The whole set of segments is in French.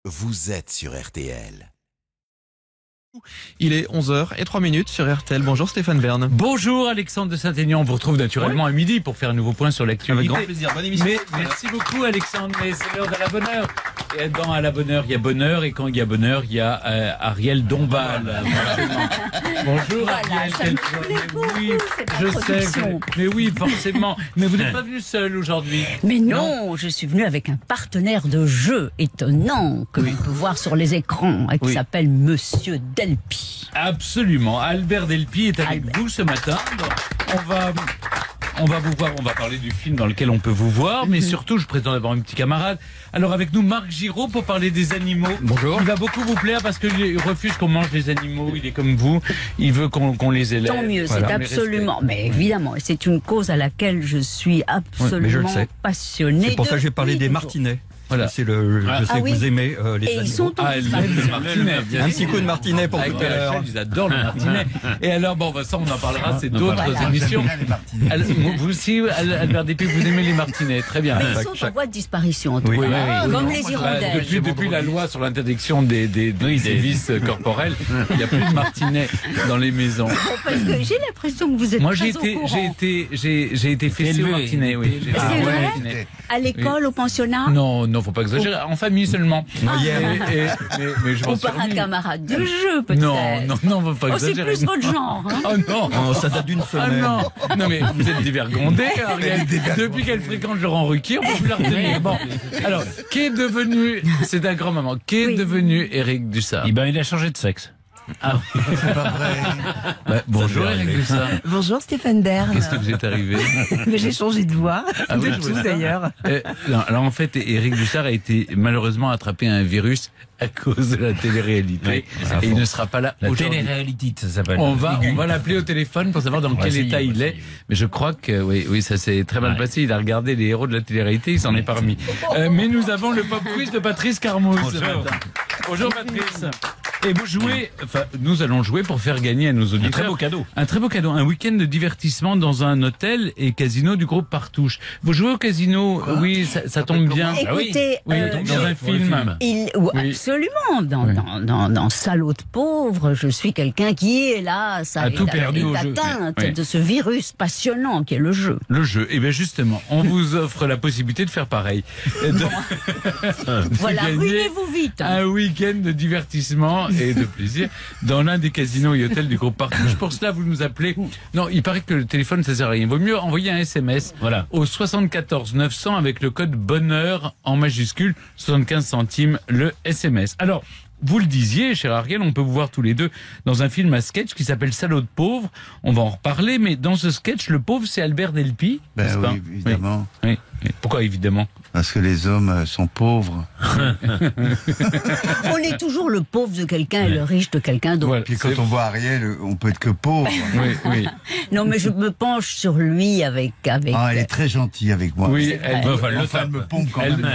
Vous êtes sur RTL. Il est 11h03 sur RTL. Bonjour Stéphane Bern. Bonjour Alexandre de Saint-Aignan, on vous retrouve naturellement à midi pour faire un nouveau point sur l'actualité. Avec grand plaisir, bonne émission. Mais merci beaucoup Alexandre, mais c'est l'heure de la bonne heure. Et dans À la bonne heure, il y a bonheur, et quand il y a bonheur, il y a Ariel Dombal. Bonjour Ariel. Oui, je sais, mais oui, forcément. Mais vous n'êtes pas venu seul aujourd'hui. Mais non, je suis venu avec un partenaire de jeu étonnant que l'on peut voir sur les écrans et qui s'appelle Monsieur Delpy. Absolument. Albert Delpy est avec vous ce matin. On va vous voir, on va parler du film dans lequel on peut vous voir, mais surtout, je prétends avoir un petit camarade. Alors avec nous, Marc Giraud pour parler des animaux. Bonjour. Il va beaucoup vous plaire parce qu'il refuse qu'on mange les animaux, il est comme vous, il veut qu'on les élève. Tant mieux, voilà. C'est absolument, mais évidemment, c'est une cause à laquelle je suis absolument passionnée. C'est pour ça que j'ai parlé des martinets. Voilà. Je sais que vous aimez les animaux. Ils sont le martinet. Un petit coup de martinet pour tout à l'heure. Ils adorent le martinet. Et alors, bon, ça, on en parlera, c'est d'autres émissions. Vous aussi, Albert Delpy, vous aimez les martinets. Très bien. Mais ils sont en voie de disparition, en tout cas. Comme les hirondelles. Depuis la loi sur l'interdiction des vices corporels, il n'y a plus de martinets dans les maisons. Parce que j'ai l'impression que vous êtes très au courant. Moi, j'ai été fessé au martinet, oui. C'est vrai ? À l'école, au pensionnat ? Non, faut pas exagérer. En famille seulement. Mais je ou par un camarade de jeu, peut-être. Non, faut pas exagérer. C'est plus votre genre. Hein. Oh non, ça date d'une semaine. Non, mais vous êtes dévergondé, Ariel. Depuis qu'elle fréquente Laurent Ruquier, on peut plus la retenir. Bon, alors, qu'est devenu, c'est un grand moment, qu'est devenu Éric Dussart ? Eh ben, il a changé de sexe. Ah oui, c'est pas vrai. Bonjour Éric Dussart. Bonjour Stéphane Bern. Qu'est-ce qui vous est arrivé ? J'ai changé de voix, de tout d'ailleurs. Alors en fait, Éric Dussart a été malheureusement attrapé à un virus à cause de la télé-réalité. Et il ne sera pas là aujourd'hui. La télé-réalité, ça s'appelle. On va l'appeler au téléphone pour savoir dans quel état il est. Mais je crois que oui, ça s'est très mal passé. Il a regardé les héros de la télé-réalité, il s'en est pas remis. Mais nous avons le pop quiz de Patrice Carmouze. Bonjour Patrice. Et vous jouez, nous allons jouer pour faire gagner à nos auditeurs. Un très beau cadeau. Un très beau cadeau. Un week-end de divertissement dans un hôtel et casino du groupe Partouche. Vous jouez au casino? Oui, ça tombe bien. Écoutez, dans un film. Absolument. Dans Salaud de pauvre, je suis quelqu'un qui est là, ça tout perdu au jeu. Atteinte de ce virus passionnant qui est le jeu. Le jeu. Et bien justement, on vous offre la possibilité de faire pareil. Voilà, ruinez-vous vite. Un week-end de divertissement et de plaisir dans l'un des casinos et hôtels du groupe Partouche. Pour cela, vous nous appelez. Non, il paraît que le téléphone, ça sert à rien. Il vaut mieux envoyer un SMS au 74 900 avec le code bonheur en majuscule, 75 centimes le SMS. Alors, vous le disiez, cher Ariel, on peut vous voir tous les deux dans un film à sketch qui s'appelle Salaud de pauvre. On va en reparler, mais dans ce sketch, le pauvre, c'est Albert Delpy. Oui, évidemment. Oui. Pourquoi évidemment ? Parce que les hommes sont pauvres. On est toujours le pauvre de quelqu'un et le riche de quelqu'un d'autre. Puis quand on voit Ariel, on peut être que pauvre. Oui. Non, mais je me penche sur lui avec... elle est très gentille avec moi. Oui, elle me pompe quand même.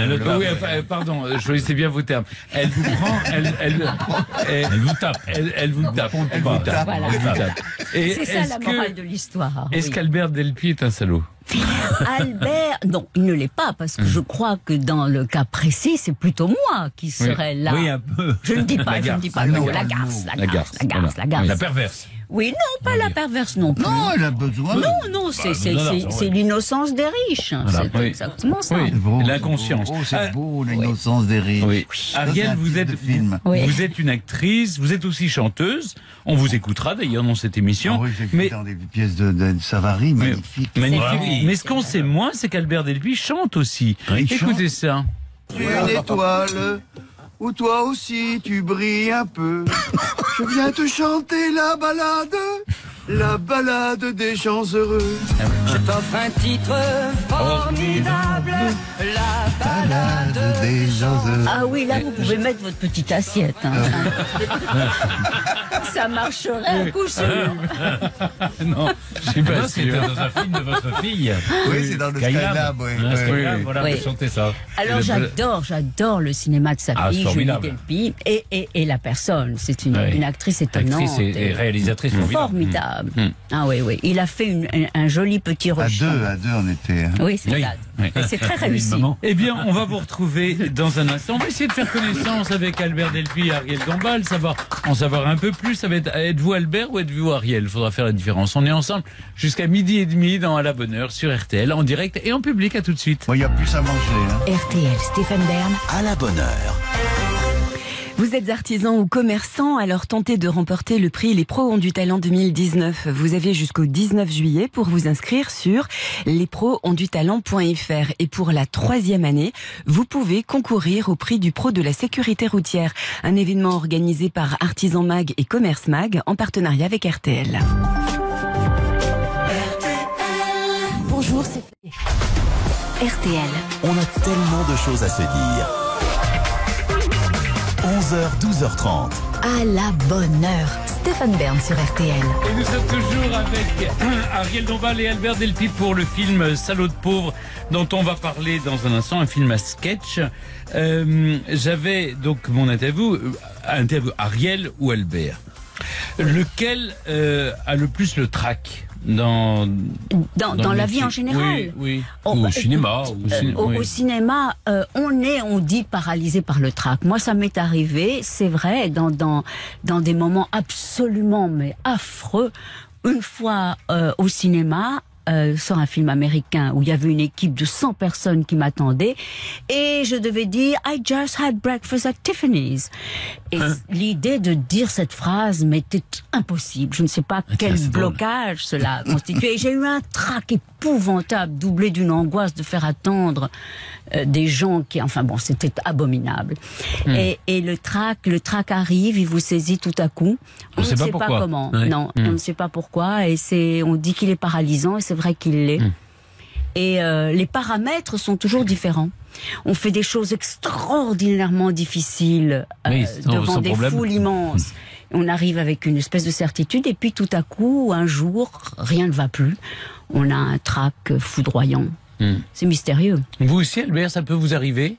Pardon, choisissez bien vos termes. Elle vous prend, elle vous tape. Elle vous tape. Voilà. C'est ça la morale de l'histoire. Est-ce qu'Albert Delpy est un salaud ? Albert, non, il ne l'est pas, parce que je crois que dans le cas précis, c'est plutôt moi qui serais là. Oui, un peu. Je ne dis pas le mot. La garce. La perverse. Oui, non, pas la perverse non plus. Non, elle a besoin. Non, c'est l'innocence des riches. C'est exactement ça. Oui, l'inconscience. C'est beau, l'innocence des riches. Oui. Ariel, vous êtes une actrice, vous êtes aussi chanteuse. On vous écoutera d'ailleurs dans cette émission. Oui, j'ai dans des pièces de Savary, magnifiques. Magnifique. Mais ce qu'on sait moins, c'est qu'Albert Delpy chante aussi. Écoutez ça. Tu es une étoile, où toi aussi tu brilles un peu. Je viens te chanter la balade des gens heureux. Je t'offre un titre formidable, la balade des gens heureux. Ah oui, là vous pouvez mettre votre petite assiette. Ça marcherait à coup sûr. Non, je sais pas. C'était dans un film de votre fille. Oui, c'est dans le Skylab. Voilà, vous chantez ça. Alors j'adore le cinéma de sa fille, Julie Delpy, et la personne. C'est une actrice étonnante. Actrice et réalisatrice formidable. Ah oui. Il a fait un joli petit rôle. À deux, on était. Oui, c'est ça. C'est très réussi. Eh bien, Bien, on va vous retrouver dans un instant. On va essayer de faire connaissance avec Albert Delpy et Ariel Dombal, en savoir un peu plus. Ça va être, êtes-vous Albert ou êtes-vous Ariel? Il faudra faire la différence. On est ensemble jusqu'à 12h30 dans À la bonne heure sur RTL, en direct et en public. À tout de suite. Il y a plus à manger. Hein. RTL, Stéphane Bern. À la bonne heure. Vous êtes artisan ou commerçant, alors tentez de remporter le prix Les Pros ont du talent 2019. Vous avez jusqu'au 19 juillet pour vous inscrire sur lesprosonddutalent.fr. Et pour la 3e année, vous pouvez concourir au prix du Pro de la sécurité routière. Un événement organisé par Artisan Mag et Commerce Mag en partenariat avec RTL. Bonjour, c'est RTL. On a tellement de choses à se dire. 11h, 12h30. À la bonne heure. Stéphane Bern sur RTL. Et nous sommes toujours avec Ariel Dombal et Albert Delpy pour le film Salaud de pauvre, dont on va parler dans un instant, un film à sketch. J'avais donc mon interview Ariel ou Albert. Lequel a le plus le trac dans la vie en général? Oui. Au cinéma. Au cinéma, on dit paralysé par le trac. Moi, ça m'est arrivé, c'est vrai, dans des moments absolument mais affreux. Une fois au cinéma, sur un film américain où il y avait une équipe de 100 personnes qui m'attendaient et je devais dire I just had breakfast at Tiffany's. Et l'idée de dire cette phrase m'était impossible. Je ne sais pas quel blocage cela a constitué. Et j'ai eu un trac épouvantable, doublé d'une angoisse de faire attendre des gens qui... Enfin bon, c'était abominable. Et le trac arrive, il vous saisit tout à coup. On ne sait pas comment. Ouais. Non, on ne sait pas pourquoi. Et on dit qu'il est paralysant et c'est vrai qu'il l'est. Et les paramètres sont toujours différents. On fait des choses extraordinairement difficiles devant des foules immenses. On arrive avec une espèce de certitude et puis tout à coup, un jour, rien ne va plus. On a un trac foudroyant. C'est mystérieux. Vous aussi, Albert, ça peut vous arriver?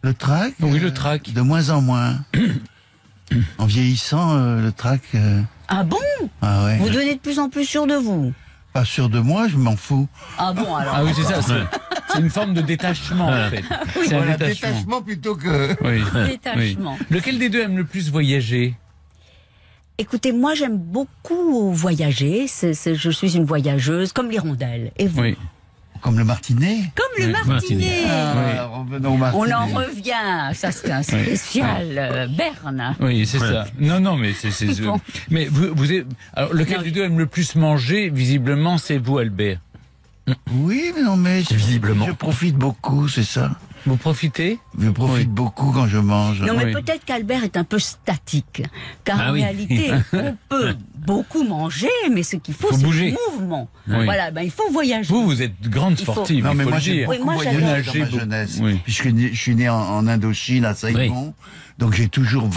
Le trac? Oui, le trac. De moins en moins. En vieillissant, le trac... Ah bon? Ah ouais. Vous devenez de plus en plus sûr de vous? Pas sûr de moi, je m'en fous. Ah bon, alors? Ah oui, c'est ça. C'est une forme de détachement, en fait. C'est un détachement. plutôt que... Oui. Détachement. Oui. Lequel des deux aime le plus voyager? Écoutez, moi j'aime beaucoup voyager. Je suis une voyageuse, comme l'hirondelle. Et vous? Oui. Comme le martinet. Comme le martinet. Revenons au martinet. On en revient. Ça, c'est un spécial Berne. Oui, c'est ça. Non, mais c'est. Bon. Mais alors, lequel des deux aime le plus manger? Visiblement, c'est vous, Albert. Oui, mais Visiblement. je profite beaucoup, c'est ça. Vous profitez? Je profite beaucoup quand je mange. Non, mais Oui. peut-être qu'Albert est un peu statique. Car Ah en oui. réalité, on peut beaucoup manger, mais ce qu'il faut, Faut c'est bouger. du mouvement. Oui. Voilà, il faut voyager. Vous êtes grande Il faut- sportive. Non, il mais faut moi le j'ai dire. beaucoup moi, voyagé j'adore. dans ma jeunesse. Oui. Puisque je suis né en Indochine, à Saigon. Donc j'ai toujours...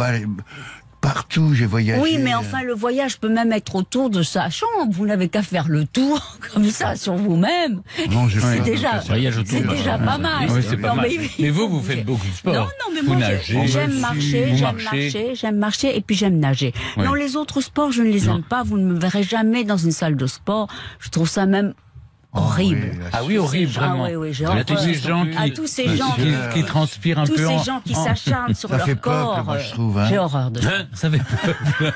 Partout, j'ai voyagé. Oui, mais enfin, le voyage peut même être autour de sa chambre. Vous n'avez qu'à faire le tour, comme ça, sur vous-même. Non, je C'est fais déjà, voyage autour c'est de la déjà chambre. pas mal. Oui, c'est pas Non, mal. mais- Mais vous faites beaucoup de sport. Non, mais vous moi, nagez. j'aime marcher, j'aime marcher et puis j'aime nager. Oui. Non, les autres sports, je ne les aime pas. Vous ne me verrez jamais dans une salle de sport. Je trouve ça même horrible. Ah oui, horrible, vraiment. Ah oui, j'ai À tous horreur. ces gens À tous ces gens qui transpirent un tous peu ces gens qui s'acharnent sur Ça leur fait peuple, corps. moi, je trouve, hein. J'ai horreur de ça. Ça fait peuple.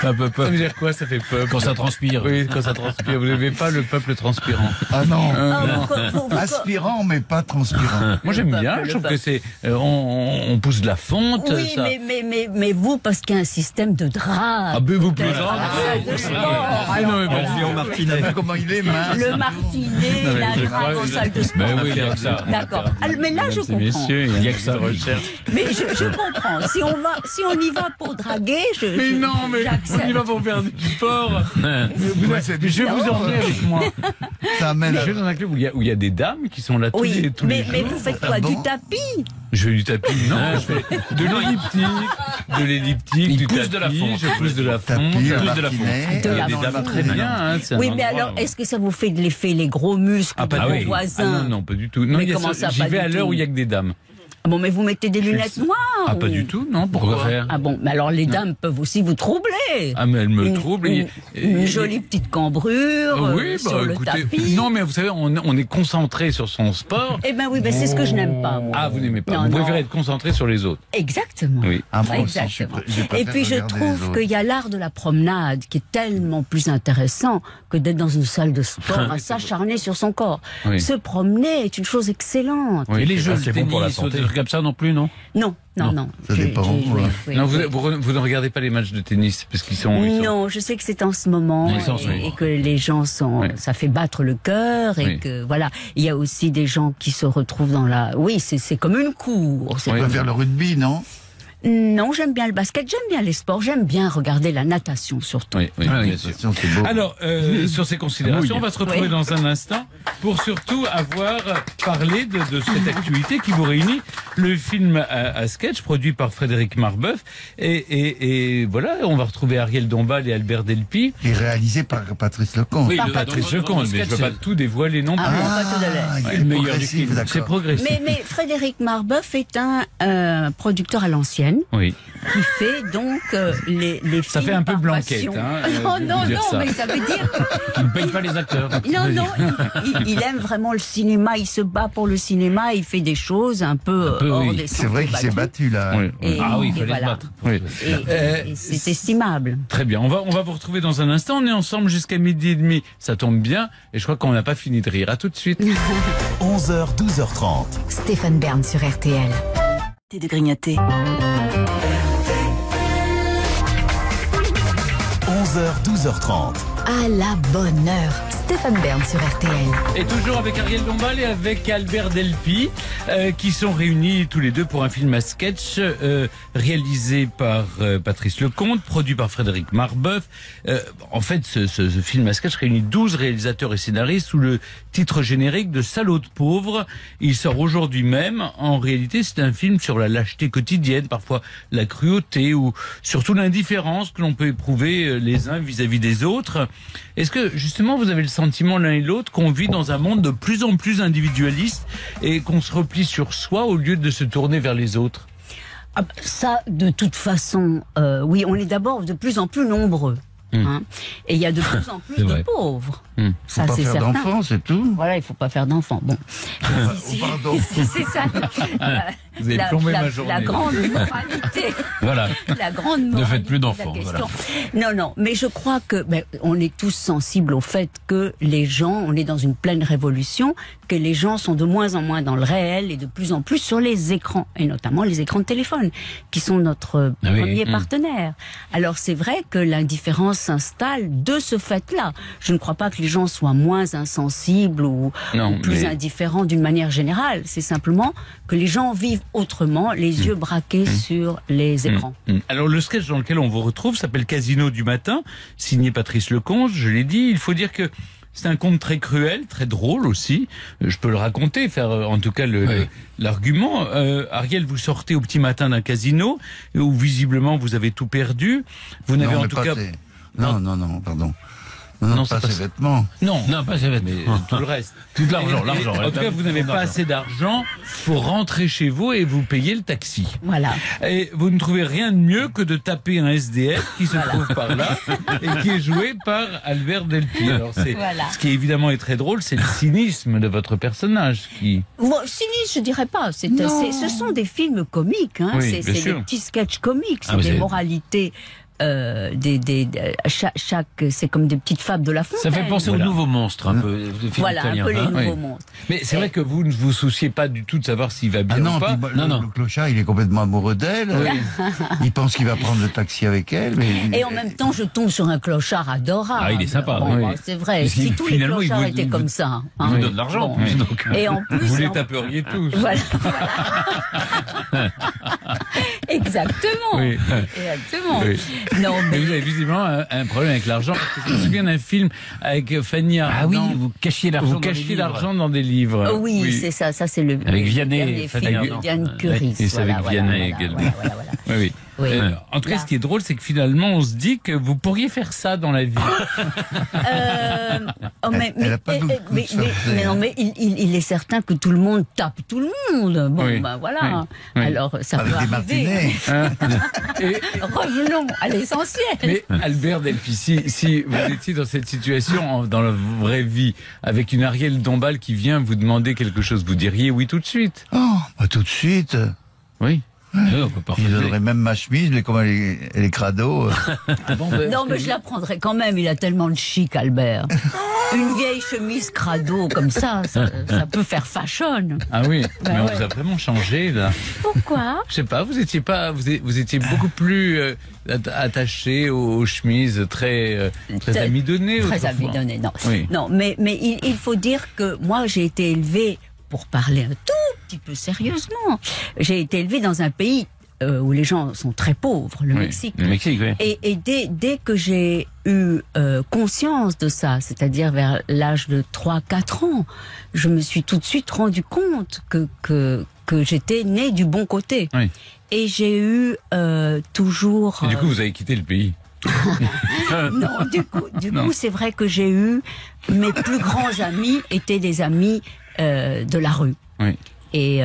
Ça veut dire quoi, ça fait peuple? Quand ça transpire. Oui, quand ça transpire. Vous n'avez pas le peuple transpirant. Ah non. Ah, vous- Aspirant, mais pas transpirant. Moi, j'aime peuple, bien. le Je trouve peuple. que c'est. On pousse de la fonte. Oui, ça. mais vous, parce qu'il y a un système de draps. Ah, ben vous plaisantez. de sport. Ah, non, mais bon, Alors, je vis en martinet. Comment il est mince. Le martinet, Non, mais la je drague crois- en salle de sport. Ben oui, il y a que ça. D'accord. Alors, mais là, je Mesdames et comprends. messieurs, il y a que ça recherche. Mais je comprends. Si on y va pour draguer, Mais non, mais j'accepte. on y va pour faire du sport. Ouais, c'est du Je vais vous sport. emmener avec moi. Ça amène Je vais dans un club où il y a des dames qui sont là tous Oui, les mais jours. vous faites quoi? Ah bon Du tapis? Je fais du tapis, non, je fais de l'elliptique, Il du pousse tapis, de la fonte. je pousse de la fonte. tapis, Il y le a de la martinet. De la des fonte. dames très bien. Hein, c'est un Oui, mais endroit alors, où- est-ce que ça vous fait de l'effet les gros muscles de Ah vos oui. voisins? Ah non, pas du tout. Non, Mais il y a comment ça- ça, j'y pas vais du à l'heure tout où il y a que des dames. Ah bon, mais vous mettez des lunettes noires? Ah, pas du tout, non. Pourquoi faire? Ah bon, mais alors les dames peuvent aussi vous troubler. Ah, mais elles me troublent. Une jolie petite cambrure oui, sur le écoutez, tapis. non, mais vous savez, on est concentré sur son sport. Eh ben oui, ben c'est ce que je n'aime pas. Moi. Ah, vous n'aimez pas. Non, vous non. préférez être concentré sur les autres. Exactement. Oui. Ah, moi aussi, Exactement. je préfère Et puis je regarder trouve les autres. qu'il y a l'art de la promenade qui est tellement plus intéressant que d'être dans une salle de sport à s'acharner sur son corps. Oui. Se promener est une chose excellente. Oui, les jeux de c'est bon tennis, pour la ou santé. des trucs comme ça non plus, non? Non. Ça dépend, oui, ouais. oui, Non, oui. vous ne regardez pas les matchs de tennis parce qu'ils sont. Non, je sais que c'est en ce moment Oui, c'est en ce moment. et que les gens sont, Oui. ça fait battre le cœur et Oui. que voilà, il y a aussi des gens qui se retrouvent dans la, oui, c'est comme une course. On peut faire le rugby, non? Non, j'aime bien le basket, j'aime bien les sports, j'aime bien regarder la natation surtout. Oui, Ah, bien sûr. Attention, c'est beau. Alors, sur ces considérations, on va se retrouver dans un instant pour surtout avoir parlé de cette actualité qui vous réunit, le film à sketch produit par Frédéric Marbeuf. Et voilà, on va retrouver Ariel Dombal et Albert Delpy. Et réalisé par Patrice Lecomte. Oui, Par Patrice Lecomte, Lecomte, mais je ne veux pas tout dévoiler non plus. Ah, bon, pas tout de l'air. il Ouais, est le meilleur du progressif, film. d'accord. C'est progressif. Mais Frédéric Marbeuf est un producteur à l'ancienne Oui. qui fait donc les Ça films fait un peu par Blanquette, passion. hein, non, de non, dire ça. mais ça veut dire Qui ne paye pas les acteurs. non, il aime vraiment le cinéma, il se bat pour le cinéma, il fait des choses un peu, peu, hors oui. des C'est vrai qu'il s'est battu, là. Oui. Et- Ah oui, il et fallait se voilà. battre. Oui. Et c'est estimable. Très bien, on va vous retrouver dans un instant. On est ensemble jusqu'à 12h30. Ça tombe bien. Et je crois qu'on n'a pas fini de rire. À tout de suite. 11h, 12h30. Stéphane Bern sur RTL. De grignoter. 11h, 12h30. À la bonne heure. Stéphane Bern sur RTL. Et toujours avec Ariel Dombal et avec Albert Delpy, qui sont réunis tous les deux pour un film à sketch réalisé par Patrice Lecomte, produit par Frédéric Marbeuf. En fait, ce film à sketch réunit 12 réalisateurs et scénaristes sous le titre générique de Salaud de pauvre. Il sort aujourd'hui même. En réalité, c'est un film sur la lâcheté quotidienne, parfois la cruauté ou surtout l'indifférence que l'on peut éprouver les uns vis-à-vis des autres. Est-ce que justement vous avez le sentiment l'un et l'autre qu'on vit dans un monde de plus en plus individualiste et qu'on se replie sur soi au lieu de se tourner vers les autres? Ah, ça, de toute façon, oui, on est d'abord de plus en plus nombreux. Hein, et il y a de plus en plus de vrai. pauvres. Faut Ça, pas c'est faire certain. d'enfants, c'est tout. Voilà, il faut pas faire d'enfants. Bon. Pardon. C'est ça. Vous avez plombé ma journée. La grande moralité. Voilà. La grande Ne moralité faites plus de la d'enfants, question. Non, mais je crois que on est tous sensibles au fait que les gens, on est dans une pleine révolution, que les gens sont de moins en moins dans le réel et de plus en plus sur les écrans, et notamment les écrans de téléphone, qui sont notre Ah oui. premier partenaire. Alors c'est vrai que l'indifférence s'installe de ce fait-là. Je ne crois pas que les gens soient moins insensibles ou plus indifférents d'une manière générale. C'est simplement que les gens vivent autrement, les yeux braqués sur les écrans. Alors le sketch dans lequel on vous retrouve s'appelle Casino du matin, signé Patrice Lecomte, je l'ai dit. Il faut dire que c'est un conte très cruel, très drôle aussi. Je peux le raconter, faire en tout cas l'argument. Ariel, vous sortez au petit matin d'un casino où visiblement vous avez tout perdu. Vous n'avez en tout cas... Non, pardon. Non, pas ses vêtements. Non, pas ses vêtements. Mais tout le reste. Tout l'argent. En tout cas, vous n'avez pas assez d'argent pour rentrer chez vous et vous payer le taxi. Voilà. Et vous ne trouvez rien de mieux que de taper un SDF qui se trouve par là et qui est joué par Albert Delpy. Alors ce qui évidemment est très drôle, c'est le cynisme de votre personnage qui... Cynisme, je dirais pas. Ce sont des films comiques. Hein. Oui, c'est des petits sketchs comiques. C'est des moralités. C'est comme des petites fables de La Fontaine. Ça fait penser aux nouveaux monstres, un peu. Voilà, un peu les nouveaux monstres. Mais c'est vrai que vous ne vous souciez pas du tout de savoir s'il va bien ou pas. Le clochard, il est complètement amoureux d'elle. Il pense qu'il va prendre le taxi avec elle. Mais... Et en même temps, je tombe sur un clochard adorable. Ah, il est sympa. C'est vrai. Si tous les clochards étaient comme ça. Il vous donne de l'argent. Et en plus, vous les taperiez tous. Voilà. Exactement. Oui. Exactement. Oui. Non, mais vous avez visiblement un problème avec l'argent. Je me souviens d'un film avec Fanny Ardant. Ah oui, vous cachiez l'argent. Vous cachiez l'argent dans des livres. Oui, c'est ça. Ça, c'est le. Avec Vianney et Vianney Curie. Et c'est avec Vianney également. Voilà. Oui. Oui. En tout cas, ce qui est drôle, c'est que finalement, on se dit que vous pourriez faire ça dans la vie. Elle a pas beaucoup de succès, mais non, mais il est certain que tout le monde tape tout le monde. Bon, Oui. ben voilà. Oui. Alors, ça avec peut des arriver. martinets. Revenons à l'essentiel. Mais Albert Delpy, si vous étiez dans cette situation dans la vraie vie, avec une Ariel Dombal qui vient vous demander quelque chose, vous diriez oui tout de suite? Oh, bah, tout de suite. Oui. On peut pas Il refuser. donnerait même ma chemise, mais comme elle est crado. Non, mais je la prendrais quand même. Il a tellement de chic, Albert. Une vieille chemise crado comme ça peut faire fashion. Ah oui, Bah mais on ouais. vous a vraiment changé là. Pourquoi? Je sais pas, vous étiez beaucoup plus attaché aux chemises, très amidonné. Très autrefois. amidonné, non. Oui. Non, mais il faut dire que moi, j'ai été élevée, pour parler un tout petit peu sérieusement, j'ai été élevée dans un pays où les gens sont très pauvres, le Oui, Mexique. Le Mexique, oui. Et dès que j'ai eu conscience de ça, c'est-à-dire vers l'âge de 3-4 ans, je me suis tout de suite rendu compte que j'étais née du bon côté. Oui. Et j'ai eu toujours... Et du coup, vous avez quitté le pays. Non, du coup, c'est vrai que j'ai eu... Mes plus grands amis étaient des amis de la rue. Oui. Et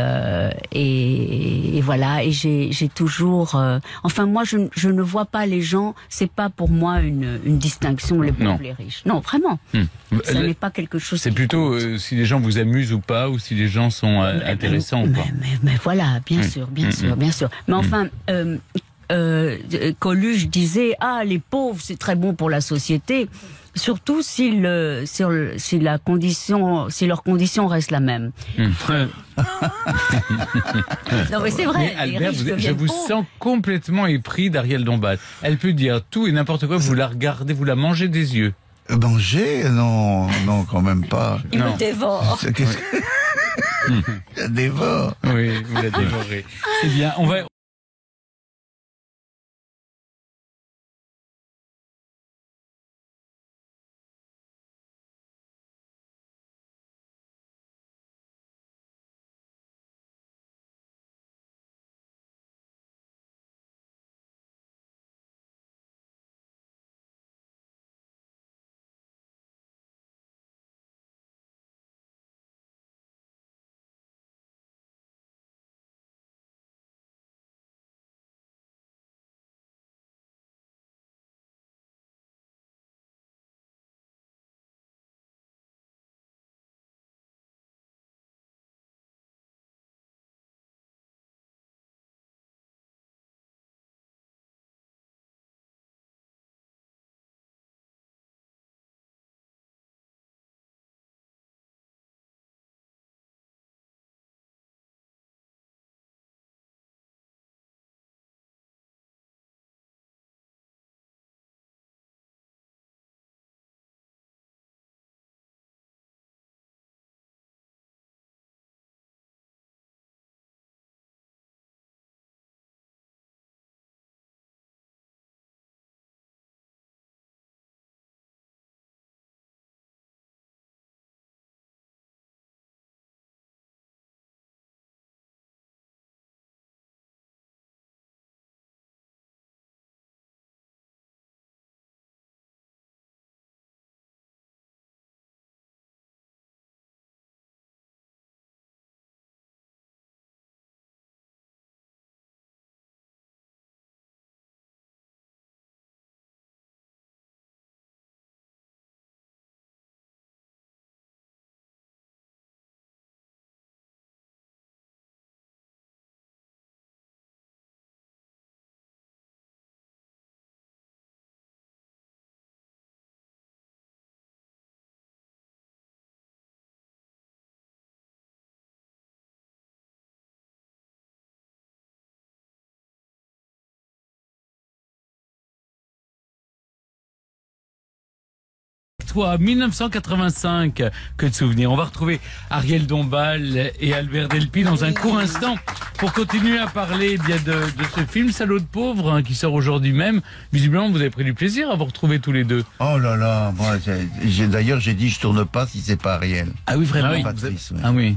voilà, et j'ai toujours... enfin, moi, je ne vois pas les gens, c'est pas pour moi une distinction, les Non. pauvres, les riches. Non, vraiment. Ça n'est pas quelque chose... C'est qui plutôt compte. si les gens vous amusent ou pas, ou si les gens sont intéressants ou pas. Mais voilà, bien sûr, bien sûr. Mais enfin... Coluche disait les pauvres c'est très bon pour la société, surtout si leur condition reste la même. Non mais c'est vrai. Mais Albert, les riches je deviennent vous pauvres. sens complètement épris d'Ariel Dombal. Elle peut dire tout et n'importe quoi, vous la regardez, vous la mangez des yeux. Manger? Non, quand même pas. Il Non. me dévore. Qu'est-ce que... Je la dévore. Oui, vous la dévorez. C'est bien, on va... Toi, 1985, que de souvenirs. On va retrouver Ariel Dombal et Albert Delpy dans un court instant pour continuer à parler de ce film Salaud de pauvre qui sort aujourd'hui même. Visiblement, vous avez pris du plaisir à vous retrouver tous les deux. Oh là là, moi, d'ailleurs j'ai dit je tourne pas si c'est pas Ariel. Ah oui, vraiment. Patrice, ouais. Ah oui.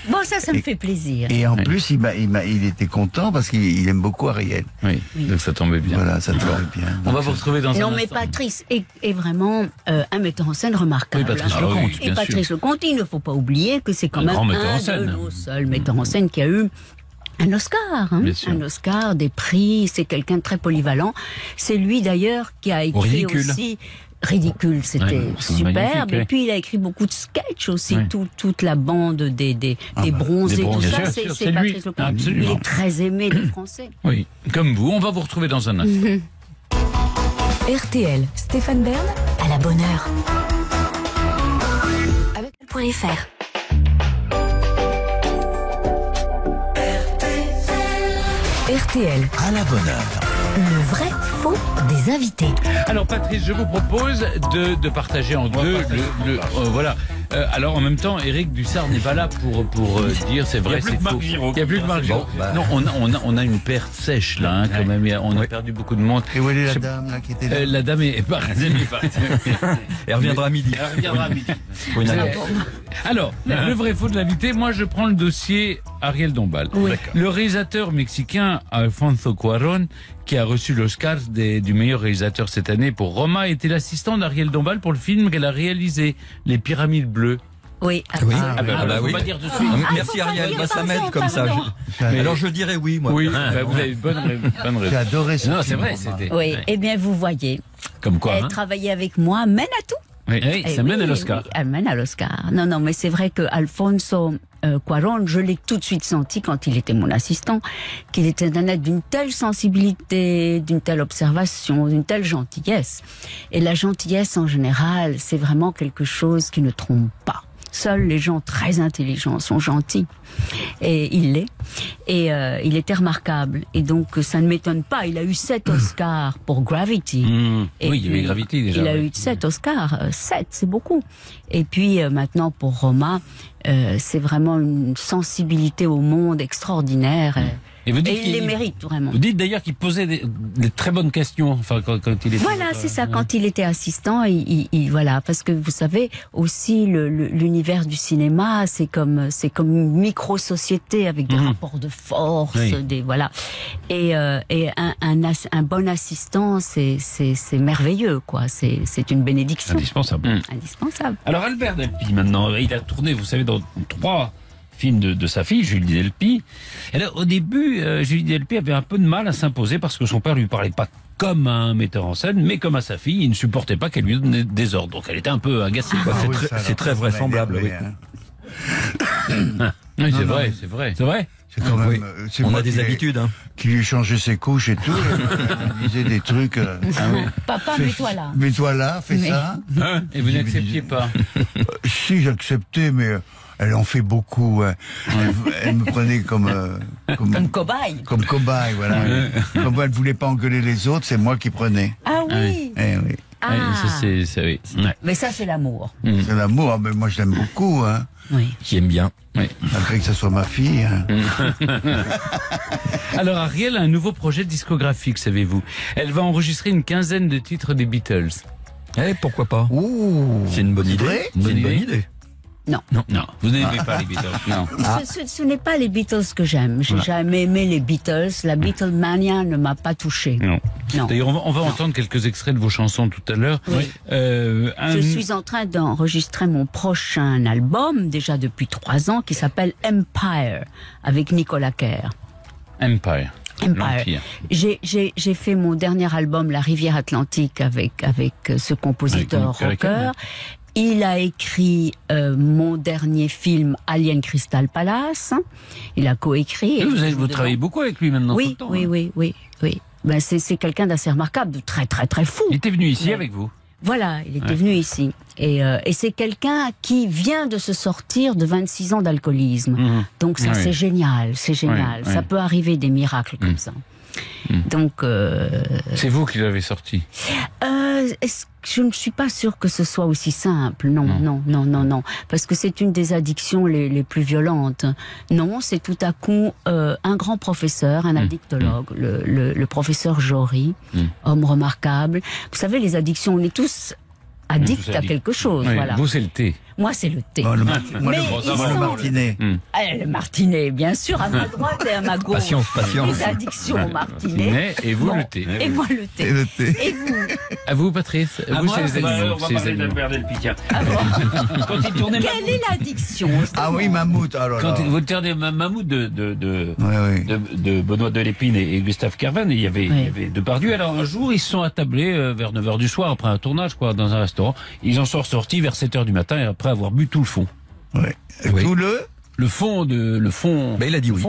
Bon, ça me fait plaisir. Et en plus, il était content parce qu'il aime beaucoup Ariel. Oui, donc ça tombait bien. Voilà, ça tombait bien. On va vous retrouver dans un Non, mais instant. Patrice est vraiment un metteur en scène remarquable. Oui, Patrice Lecomte, bien Et sûr. Patrice Lecomte, il ne faut pas oublier que c'est quand Un même grand metteur en un scène. de nos seuls metteurs en scène qui a eu un Oscar, Bien sûr. un Oscar, des prix. C'est quelqu'un de très polyvalent. C'est lui d'ailleurs qui a écrit Ridicule. aussi. Ridicule, c'était Ouais, c'est superbe. magnifique, Et ouais. puis il a écrit beaucoup de sketchs aussi, Ouais. toute la bande des bronzés, des tout bronzés, ça, bien c'est sûr, c'est lui. Patrice Lecomte. Il Absolument. est très aimé des Français. Oui, comme vous, on va vous retrouver dans un instant. RTL, Stéphane Bern, à la bonne heure. Avec .fr. RTL, À la bonne heure. le vrai faux des invités. Alors Patrice, je vous propose de partager en deux. Voilà. Alors en même temps, Éric Dussard n'est pas là pour dire c'est vrai, c'est faux. Il n'y a plus que Marc Giraud. Non, on a une perte sèche là, hein, quand même. On a perdu beaucoup de monde. Et où est la dame là, qui était là La dame est partie. Elle reviendra à midi. Elle reviendra à midi. Pour une annonce. Alors, le vrai faux de l'invité, moi je prends le dossier Ariel Dombal. Le réalisateur mexicain Alfonso Cuarón, qui a reçu l'Oscar du meilleur réalisateur cette année pour Roma, était l'assistant d'Ariel Dombal pour le film qu'elle a réalisé, Les Pyramides Bleues. Oui, absolument. Faut oui. pas dire de suite. Merci Ariel, dire, ça m'aide pardon, comme ça. pardon. Alors je dirais oui, moi. Oui, vous avez une bonne J'ai raison. adoré ce Non, film, c'est vrai, Romain. c'était. Oui, eh bien vous voyez, Comme quoi, elle hein. travaillait avec moi, mène à tout. Oui, Eh ça mène à oui, l'Oscar. oui, elle mène à l'Oscar. Non, mais c'est vrai que Alfonso Cuarón, je l'ai tout de suite senti quand il était mon assistant, qu'il était un être d'une telle sensibilité, d'une telle observation, d'une telle gentillesse. Et la gentillesse en général, c'est vraiment quelque chose qui ne trompe pas. Seuls les gens très intelligents sont gentils. Et il l'est. Et il était remarquable. Et donc, ça ne m'étonne pas. Il a eu 7 Oscars pour Gravity. Et Oui, il y avait puis, Gravity déjà. Il a oui. eu 7 Oscars. 7, c'est beaucoup. Et puis, maintenant, pour Roma, c'est vraiment une sensibilité au monde extraordinaire. Et vous Et dites il les qu'il- mérite, vraiment. Vous dites d'ailleurs qu'il posait des très bonnes questions. Enfin, quand il était. Voilà, c'est ça. Quand il était assistant, voilà, parce que vous savez aussi l'univers du cinéma, c'est comme une micro-société avec des rapports de force, Oui. voilà. Et un bon assistant, c'est merveilleux, quoi. C'est une bénédiction. Indispensable. Indispensable. Alors Albert Delpy, maintenant, il a tourné, vous savez, dans 3 films de sa fille, Julie Delpy. Et là, au début, Julie Delpy avait un peu de mal à s'imposer parce que son père lui parlait pas comme un metteur en scène, mais comme à sa fille. Il ne supportait pas qu'elle lui donne des ordres. Donc elle était un peu agacée. Bah, Ah oui, ça, c'est alors, très ça m'a vraisemblable, énervé, oui. hein. Oui, Non, c'est non, vrai, mais- c'est vrai. C'est vrai. C'est quand même. Oui. C'est On moi a des qui l'ai- habitudes. Hein. Qui lui ai changé ses couches et tout. Il disait des trucs. Papa, fais- mets-toi là. Mets-toi là, fais Oui. ça. Et vous n'acceptiez pas. Si, j'acceptais, mais elle en fait beaucoup. Hein. Elle me prenait comme Cobaye. comme cobaye, voilà. Comme elle voulait pas engueuler les autres, c'est moi qui prenais. Ah oui. Eh oui. Ah. Ouais, ça, oui. Ouais. Mais ça, c'est l'amour. C'est l'amour, ah, mais moi je l'aime beaucoup, hein. Oui. Qui aime bien. Malgré que ce soit ma fille. Hein. Alors Ariel a un nouveau projet discographique, savez-vous. Elle va enregistrer une 15aine de titres des Beatles. Eh, pourquoi pas? Ouh. C'est une bonne idée. vrai C'est une bonne idée. idée. Non. Non, vous n'aimez pas les Beatles. Non. Ce n'est pas les Beatles que j'aime. J'ai jamais aimé les Beatles. La Beatlemania ne m'a pas touché. Non. Non. D'ailleurs, on va entendre quelques extraits de vos chansons tout à l'heure. Oui. Un- Je suis en train d'enregistrer mon prochain album, déjà depuis 3 ans, qui s'appelle Empire, avec Nicolas Kerr. Empire. Empire. L'Empire. J'ai fait mon dernier album, La Rivière Atlantique, avec ce compositeur Avec Nicolas Kerr. rocker. Il a écrit mon dernier film, Alien Crystal Palace. Il a coécrit. et Vous je joue dedans. travaillez beaucoup avec lui maintenant. tout Oui, le temps, oui, hein. oui. Ben, c'est quelqu'un d'assez remarquable, de très, très, très fou. Il était venu ici Mais- avec vous. Voilà, il était venu ici. Et c'est quelqu'un qui vient de se sortir de 26 ans d'alcoolisme. Donc ça, Oui. c'est génial, c'est génial. Oui, Ça oui. peut arriver des miracles comme ça. Donc, C'est vous qui l'avez sorti. je ne suis pas sûre que ce soit aussi simple. Non. Parce que c'est une des addictions les plus violentes. Non, c'est tout à coup un grand professeur, un addictologue, le professeur Jory, homme remarquable. Vous savez, les addictions, on est tous addicts à quelque chose. Oui, Voilà. Vous, c'est le thé. Moi, c'est le thé. Moi, le martinet. Le martinet, bien sûr, à ma droite et à ma gauche. Patience. Les addictions au martinet. Et vous, le thé. Et moi, le thé. Et vous À vous, Patrice. Vous, moi, c'est les animaux. on va parler d'Albert Delpicchia. Quand il tournait quelle est l'addiction? Ah oui, Mammouth. Alors quand vous tournez Mammouth de Benoît Delépine et Gustave Kervan, il y avait Depardieu. Alors un jour, ils se sont attablés vers 9h du soir, après un tournage, dans un restaurant. Ils en sont ressortis vers 7h du matin, et après avoir bu tout le fond. Oui. Tout le fond. Mais il a dit oui.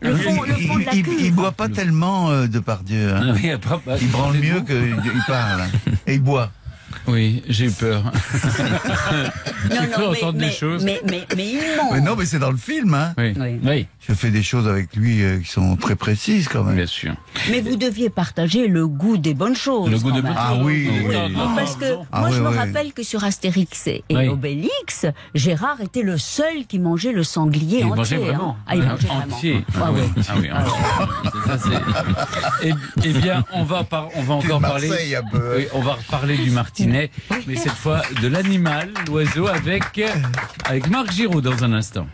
Le fond de la cuve. Il boit pas tellement Depardieu. Hein. Il branle mieux qu'il parle. Et il boit. Oui, j'ai eu peur. J'ai cru entendre des choses. Mais il ment. Mais non, mais c'est dans le film. Hein. Oui. Je fais des choses avec lui qui sont très précises quand même. Bien sûr. Mais vous deviez partager le goût des bonnes choses. Le goût des bonnes choses. Ah oui. Parce que moi, je me rappelle que sur Astérix et Obélix, Gérard était le seul qui mangeait le sanglier entier. Il mangeait vraiment. Il mangeait entier. vraiment. Eh bien, on va encore parler. On va reparler du martinet, mais cette fois de l'animal, l'oiseau, avec Marc Giraud dans un instant.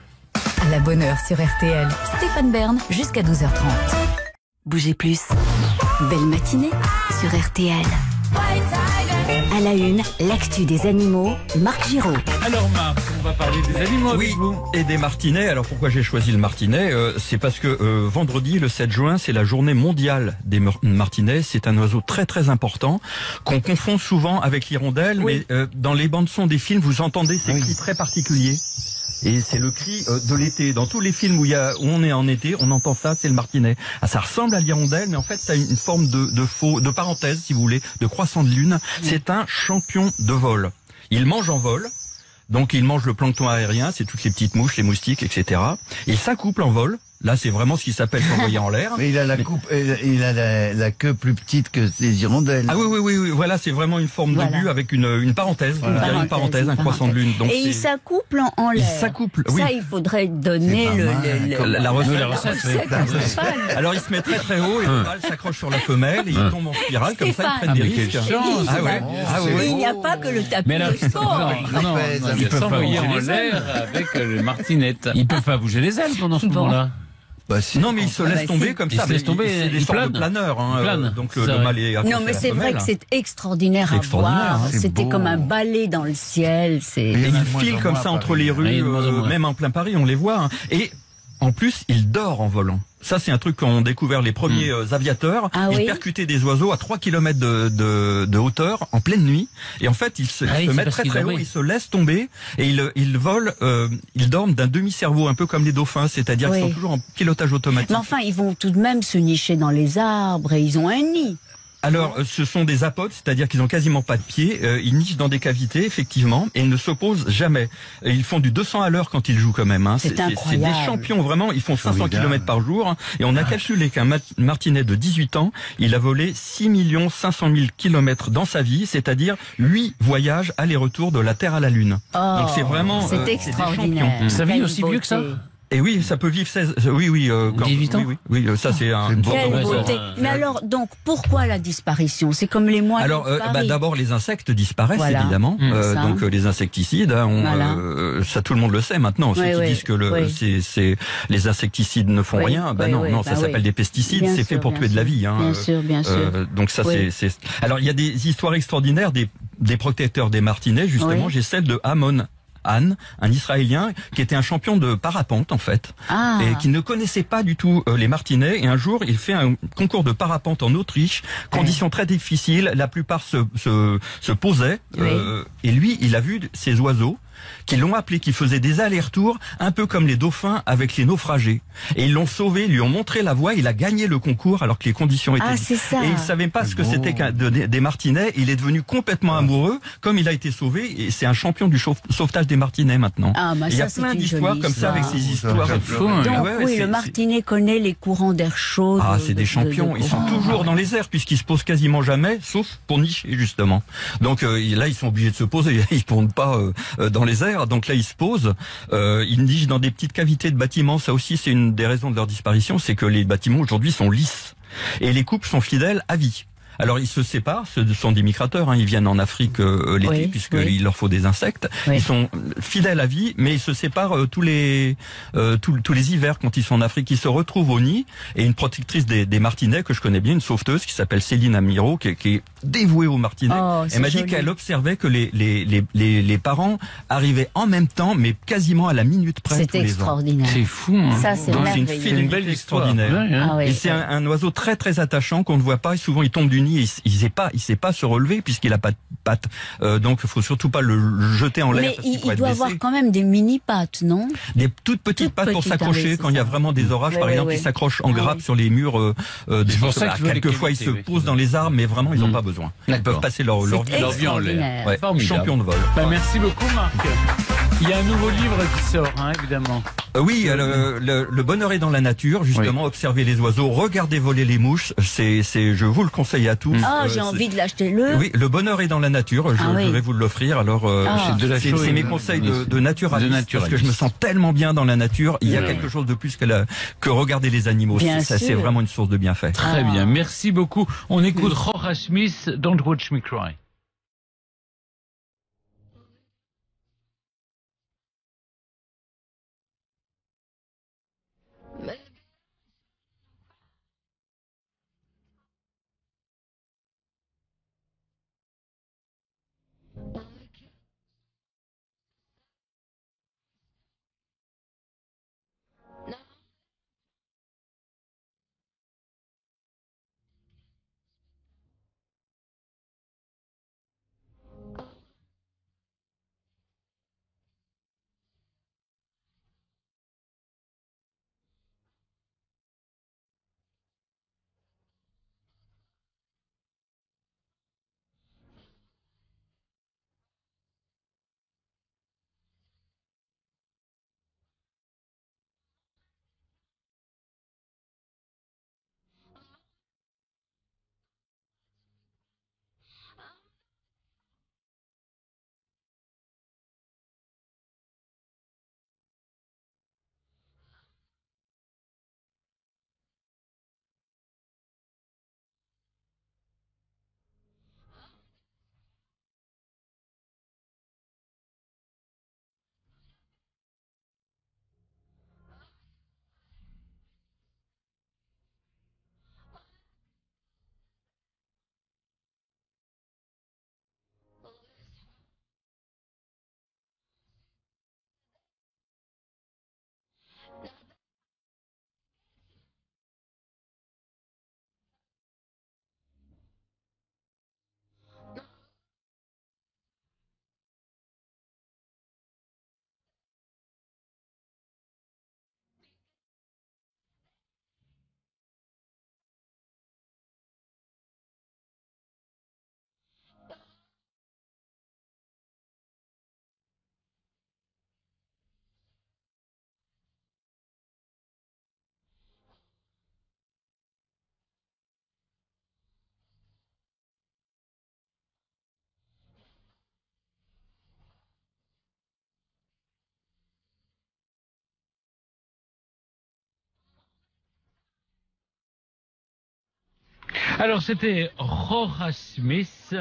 À la bonne heure sur RTL. Stéphane Bern jusqu'à 12h30. Bougez plus. Belle matinée sur RTL. À la une, l'actu des animaux, Marc Giraud. Alors Marc, on va parler des animaux avec vous. Et des martinets. Alors pourquoi j'ai choisi le martinet? C'est parce que vendredi, le 7 juin, c'est la journée mondiale des martinets. C'est un oiseau très très important qu'on confond souvent avec l'hirondelle, mais dans les bandes son des films, vous entendez ces cris très particuliers. Et c'est le cri de l'été. Dans tous les films où on est en été, on entend ça, c'est le martinet. Ah, ça ressemble à l'hirondelle, mais en fait, ça a une forme de parenthèse, si vous voulez, de croissant de lune. C'est un champion de vol. Il mange en vol. Donc, il mange le plancton aérien, c'est toutes les petites mouches, les moustiques, etc. Il s'accouple en vol. Là, c'est vraiment ce qui s'appelle s'envoyer en l'air. Mais il a la queue plus petite que ces hirondelles. Ah oui. Voilà, c'est vraiment une forme de but avec une parenthèse. Une parenthèse, un croissant de lune. Donc et il s'accouple en l'air. Il s'accouple, oui. Ça, il faudrait donner la recette. Alors, il se met très très haut et le mâle s'accroche sur la femelle et il tombe en spirale. Comme ça, il prend des risques. Il n'y a pas que le tapis de sport. Non, ils peuvent s'envoyer en l'air avec le martinette. Ils peuvent pas bouger les ailes pendant ce moment-là. Non, mais il se laisse tomber comme ça. Il se laisse tomber. C'est des sortes de planeurs. Donc le mâle est accroché. Non, mais c'est vrai que c'est extraordinaire à voir. C'était comme un balai dans le ciel. Et il file comme ça entre les rues, même en plein Paris, on les voit. Et en plus, il dort en volant. Ça, c'est un truc qu'ont découvert les premiers aviateurs. Ils percutaient des oiseaux à 3 km de hauteur en pleine nuit. Et en fait, ils se mettent très très haut, ils se laissent tomber et ils volent, ils dorment d'un demi-cerveau, un peu comme les dauphins, c'est-à-dire qu'ils sont toujours en pilotage automatique. Mais enfin, ils vont tout de même se nicher dans les arbres et ils ont un nid. Alors, ce sont des apodes, c'est-à-dire qu'ils ont quasiment pas de pieds. Ils nichent dans des cavités, effectivement, et ils ne s'opposent jamais. Ils font du 200 à l'heure quand ils jouent quand même. C'est incroyable. C'est des champions, vraiment. Ils font 500 km par jour. Et on a calculé qu'un martinet de 18 ans, il a volé 6 500 000 km dans sa vie, c'est-à-dire 8 voyages aller-retour de la Terre à la Lune. Donc c'est vraiment... C'est extraordinaire. Ça vit aussi vieux que ça? Et oui, ça peut vivre 16... Oui, 18 ans. Oui, ça c'est un... Quelle beauté. Mais alors, donc, pourquoi la disparition? C'est comme les moies. Alors, d'abord, les insectes disparaissent, évidemment. Donc, les insecticides, ça tout le monde le sait maintenant. Ceux qui disent que les insecticides ne font rien, non, ça s'appelle des pesticides, c'est fait pour tuer de la vie. Bien sûr. Donc ça, c'est... Alors, il y a des histoires extraordinaires des protecteurs des martinets, justement. J'ai celle de Amon Han, un Israélien qui était un champion de parapente en fait, et qui ne connaissait pas du tout les martinets. Et un jour, il fait un concours de parapente en Autriche, conditions très difficiles. La plupart se posaient, et lui, il a vu ces oiseaux qui l'ont appelé, qui faisaient des allers-retours, un peu comme les dauphins avec les naufragés. Et ils l'ont sauvé, lui ont montré la voie, il a gagné le concours alors que les conditions étaient... Et il savait pas ce que c'était des martinets, il est devenu complètement amoureux, comme il a été sauvé, et c'est un champion du sauvetage des martinets maintenant. Il y a plein d'histoires comme ça avec ces histoires. Donc le martinet connaît les courants d'air chaud. C'est des champions, ils sont toujours dans les airs puisqu'ils se posent quasiment jamais, sauf pour nicher justement. Donc là, ils sont obligés de se poser, ils ne tournent pas dans les airs. Donc là, ils se posent, ils nichent dans des petites cavités de bâtiments. Ça aussi, c'est une des raisons de leur disparition, c'est que les bâtiments aujourd'hui sont lisses et les couples sont fidèles à vie. Alors ils se séparent, ce sont des migrateurs, hein, ils viennent en Afrique l'été puisqu'il leur faut des insectes. Ils sont fidèles à vie, mais ils se séparent tous les hivers quand ils sont en Afrique. Ils se retrouvent au nid et une protectrice des martinets que je connais bien, une sauveteuse qui s'appelle Céline Amiro, qui est dévouée aux martinets. Elle m'a dit qu'elle observait que les parents arrivaient en même temps, mais quasiment à la minute près tous les ans. C'est extraordinaire. C'est fou. Hein. Ça, c'est merveilleux. C'est une belle extraordinaire. Et c'est un oiseau très très attachant qu'on ne voit pas. Et souvent, il tombe du nid et il sait pas se relever puisqu'il a pas de pattes. Donc, il faut surtout pas le jeter en l'air. Mais il doit avoir quand même des mini pattes, non? Des toutes petites pattes pour s'accrocher quand il y a vraiment des orages, par exemple. Ils s'accrochent en grappe sur les murs. C'est pour ça que quelquefois ils se posent dans les arbres, mais vraiment ils n'ont pas besoin. Ils peuvent passer leur vie en l'air. Champion de vol. Merci beaucoup, Marc. Il y a un nouveau livre qui sort, évidemment. Oui, le bonheur est dans la nature, justement, observer les oiseaux, regarder voler les mouches, je vous le conseille à tous. J'ai envie de l'acheter. Oui, le bonheur est dans la nature, je vais vous l'offrir. Alors, c'est mes conseils de naturaliste, parce que je me sens tellement bien dans la nature. Il y a quelque chose de plus que regarder les animaux. C'est vraiment une source de bienfait. Très bien, merci beaucoup. On écoute Jorge Smith, Don't Watch Me Cry. Alors, c'était Jorge Smith,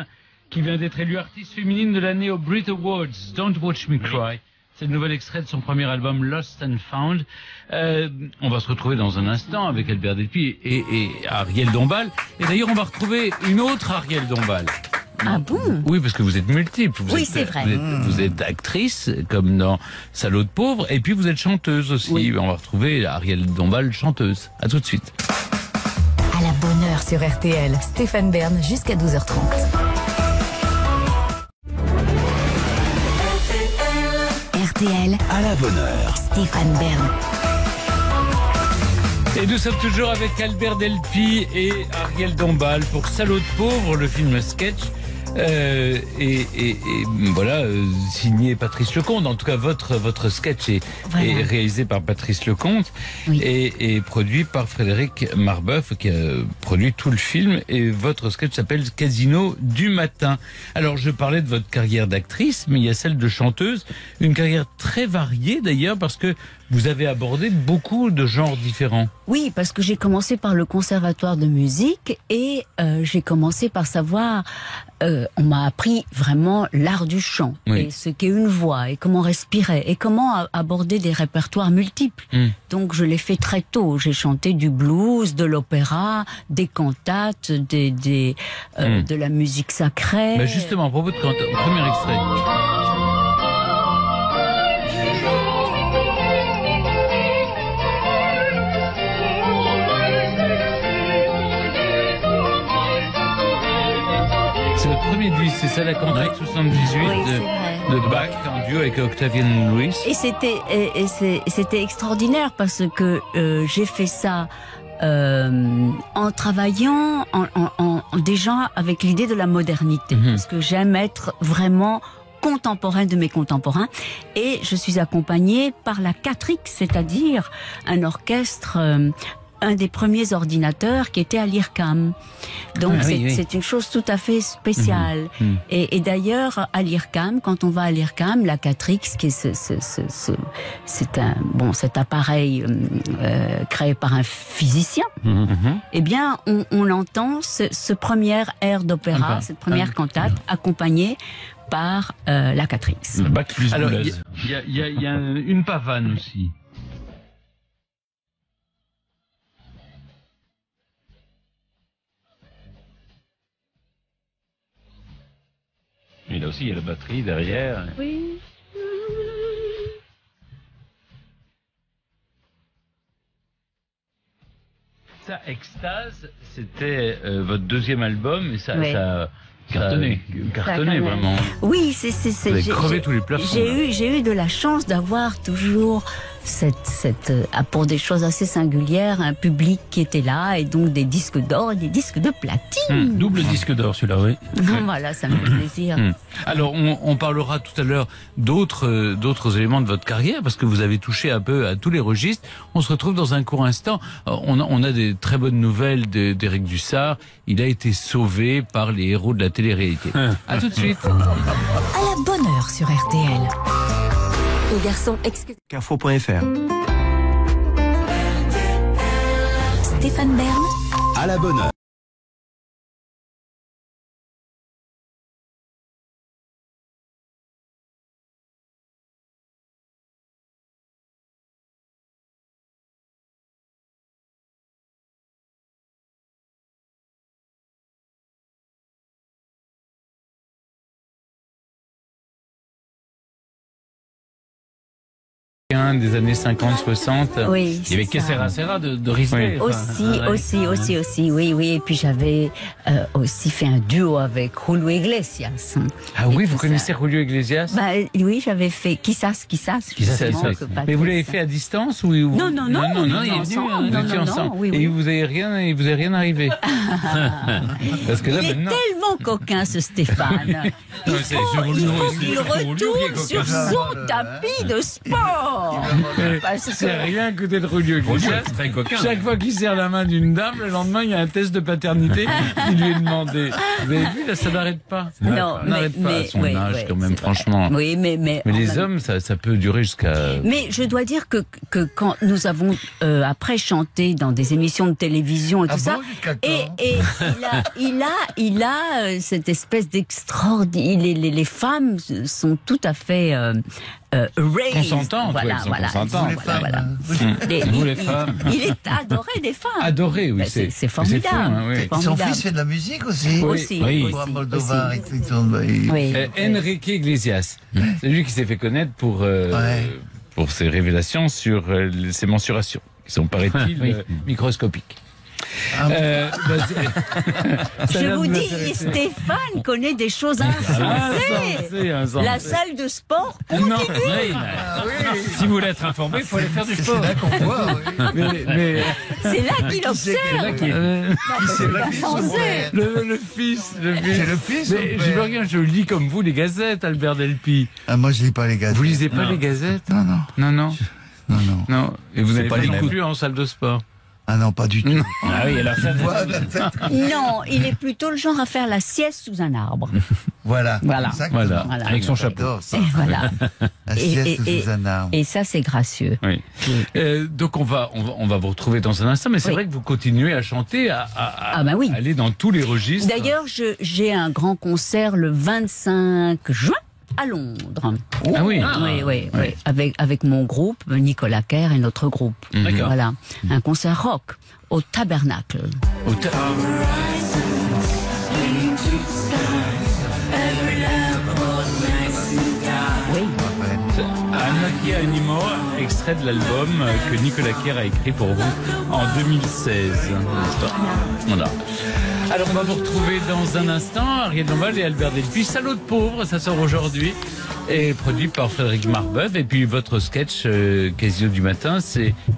qui vient d'être élue artiste féminine de l'année au Brit Awards. Don't Watch Me Cry. C'est le nouvel extrait de son premier album Lost and Found. On va se retrouver dans un instant avec Albert Delpy et Ariel Dombal. Et d'ailleurs, on va retrouver une autre Ariel Dombal. Ah bon? Oui, parce que vous êtes multiple. C'est vrai. Vous êtes actrice, comme dans Salaud de pauvre, et puis vous êtes chanteuse aussi. Oui. On va retrouver Ariel Dombal, chanteuse. À tout de suite. À la bonne heure sur RTL, Stéphane Bern jusqu'à 12h30. RTL, à la bonne heure, Stéphane Bern. Et nous sommes toujours avec Albert Delpy et Ariel Dombal pour Salaud de pauvre, le film sketch. Voilà, signé Patrice Lecomte. En tout cas, votre sketch est réalisé par Patrice Lecomte et produit par Frédéric Marbeuf, qui a produit tout le film. Et votre sketch s'appelle Casino du matin. Alors, je parlais de votre carrière d'actrice, mais il y a celle de chanteuse. Une carrière très variée d'ailleurs, parce que vous avez abordé beaucoup de genres différents. Oui, parce que j'ai commencé par le conservatoire de musique et j'ai commencé par savoir, on m'a appris vraiment l'art du chant, et ce qu'est une voix, et comment respirer, et comment aborder des répertoires multiples. Donc je l'ai fait très tôt, j'ai chanté du blues, de l'opéra, des cantates, de la musique sacrée. Bah justement, à propos de cantates, premier extrait. C'est votre premier disque, c'est ça, la cantate 78 de Bach en duo avec Octavian Lewis. Et c'était extraordinaire parce que j'ai fait ça en travaillant déjà avec l'idée de la modernité, parce que j'aime être vraiment contemporaine de mes contemporains, et je suis accompagnée par la Catrix, c'est-à-dire un orchestre, un des premiers ordinateurs qui était à l'IRCAM. Donc c'est une chose tout à fait spéciale. Et d'ailleurs, à l'IRCAM, quand on va à l'IRCAM, la Catrix, qui est cet appareil créé par un physicien, eh bien, on entend ce premier air d'opéra, cette première cantate, accompagnée par la Catrix. Alors, il y a une pavane aussi. Et là aussi, il y a la batterie derrière. Oui. Ça, Extase, c'était votre deuxième album, et ça cartonné vraiment. Oui, vous avez crevé tous les plafonds. J'ai eu de la chance d'avoir toujours pour des choses assez singulières, un public qui était là, et donc des disques d'or et des disques de platine. Double disque d'or, celui-là, oui. Voilà, ça me fait plaisir. Alors, on parlera tout à l'heure d'autres éléments de votre carrière, parce que vous avez touché un peu à tous les registres. On se retrouve dans un court instant. On a des très bonnes nouvelles d'Éric Dussart. Il a été sauvé par les héros de la télé-réalité. À tout de suite. À la bonne heure sur RTL. Le garçon Carrefour.fr. Stéphane Bern. À la bonne heure. Des années 50-60. Oui, il y avait Kessera Serra de Risley. Aussi, oui. Et puis j'avais aussi fait un duo avec Julio Iglesias. Ah oui, vous connaissez Julio Iglesias? Oui, j'avais fait Quizás. Mais vous l'avez fait à distance ou Non, vous étiez ensemble. Oui. Et vous avez rien arrivé. Parce que là, il est tellement coquin, ce Stéphane. Il faut qu'il retourne sur son tapis de sport. C'est rien que d'être Julio Iglesias. Chaque fois qu'il serre la main d'une dame, le lendemain, il y a un test de paternité qui lui est demandé. Vous avez vu, là, ça n'arrête pas. Ça n'arrête pas à son âge, quand même, franchement. Oui, mais les hommes, ça peut durer jusqu'à... Mais je dois dire que quand nous avons après chanté dans des émissions de télévision et tout ça, et il a cette espèce d'extraordinaire... Les femmes sont tout à fait... consentantes, Vous les femmes. Il est adoré des femmes. Adoré, oui. C'est formidable. Son fils fait de la musique aussi. Oui. Moldova. Enrique Iglesias. C'est lui qui s'est fait connaître pour ses révélations sur ses mensurations, qui sont, paraît-il, microscopiques. Je vous dis, Stéphane connaît des choses insensées. La salle de sport continue. Si vous voulez être informé, il faut aller faire du sport. C'est là qu'on voit. C'est là qu'il observe. Le fils. C'est le fils. Mais je veux rien, je lis comme vous les gazettes, Albert Delpy. Moi, je lis pas les gazettes. Vous lisez pas les gazettes? Non. Non. Et vous n'avez pas lu non plus en salle de sport? Ah non, pas du tout. Ah oui, alors ça... Non, il est plutôt le genre à faire la sieste sous un arbre. Voilà. Voilà. Avec son chapeau. Et voilà. La sieste sous un arbre. Et ça, c'est gracieux. Oui. Donc on va vous retrouver dans un instant, mais c'est vrai que vous continuez à chanter, à aller dans tous les registres. D'ailleurs, j'ai un grand concert le 25 juin. À Londres. Ah oui. Oui. Avec mon groupe, Nicolas Kerr et notre groupe. D'accord. Voilà. Un concert rock au Tabernacle. Oui. Anarchia Anymore, extrait de l'album que Nicolas Kerr a écrit pour vous en 2016. Voilà. Alors on va vous retrouver dans un instant, Ariel Dombal et Albert Delpy. Salaud de pauvre, ça sort aujourd'hui, et produit par Frédéric Marbeuf. Et puis votre sketch Casino du matin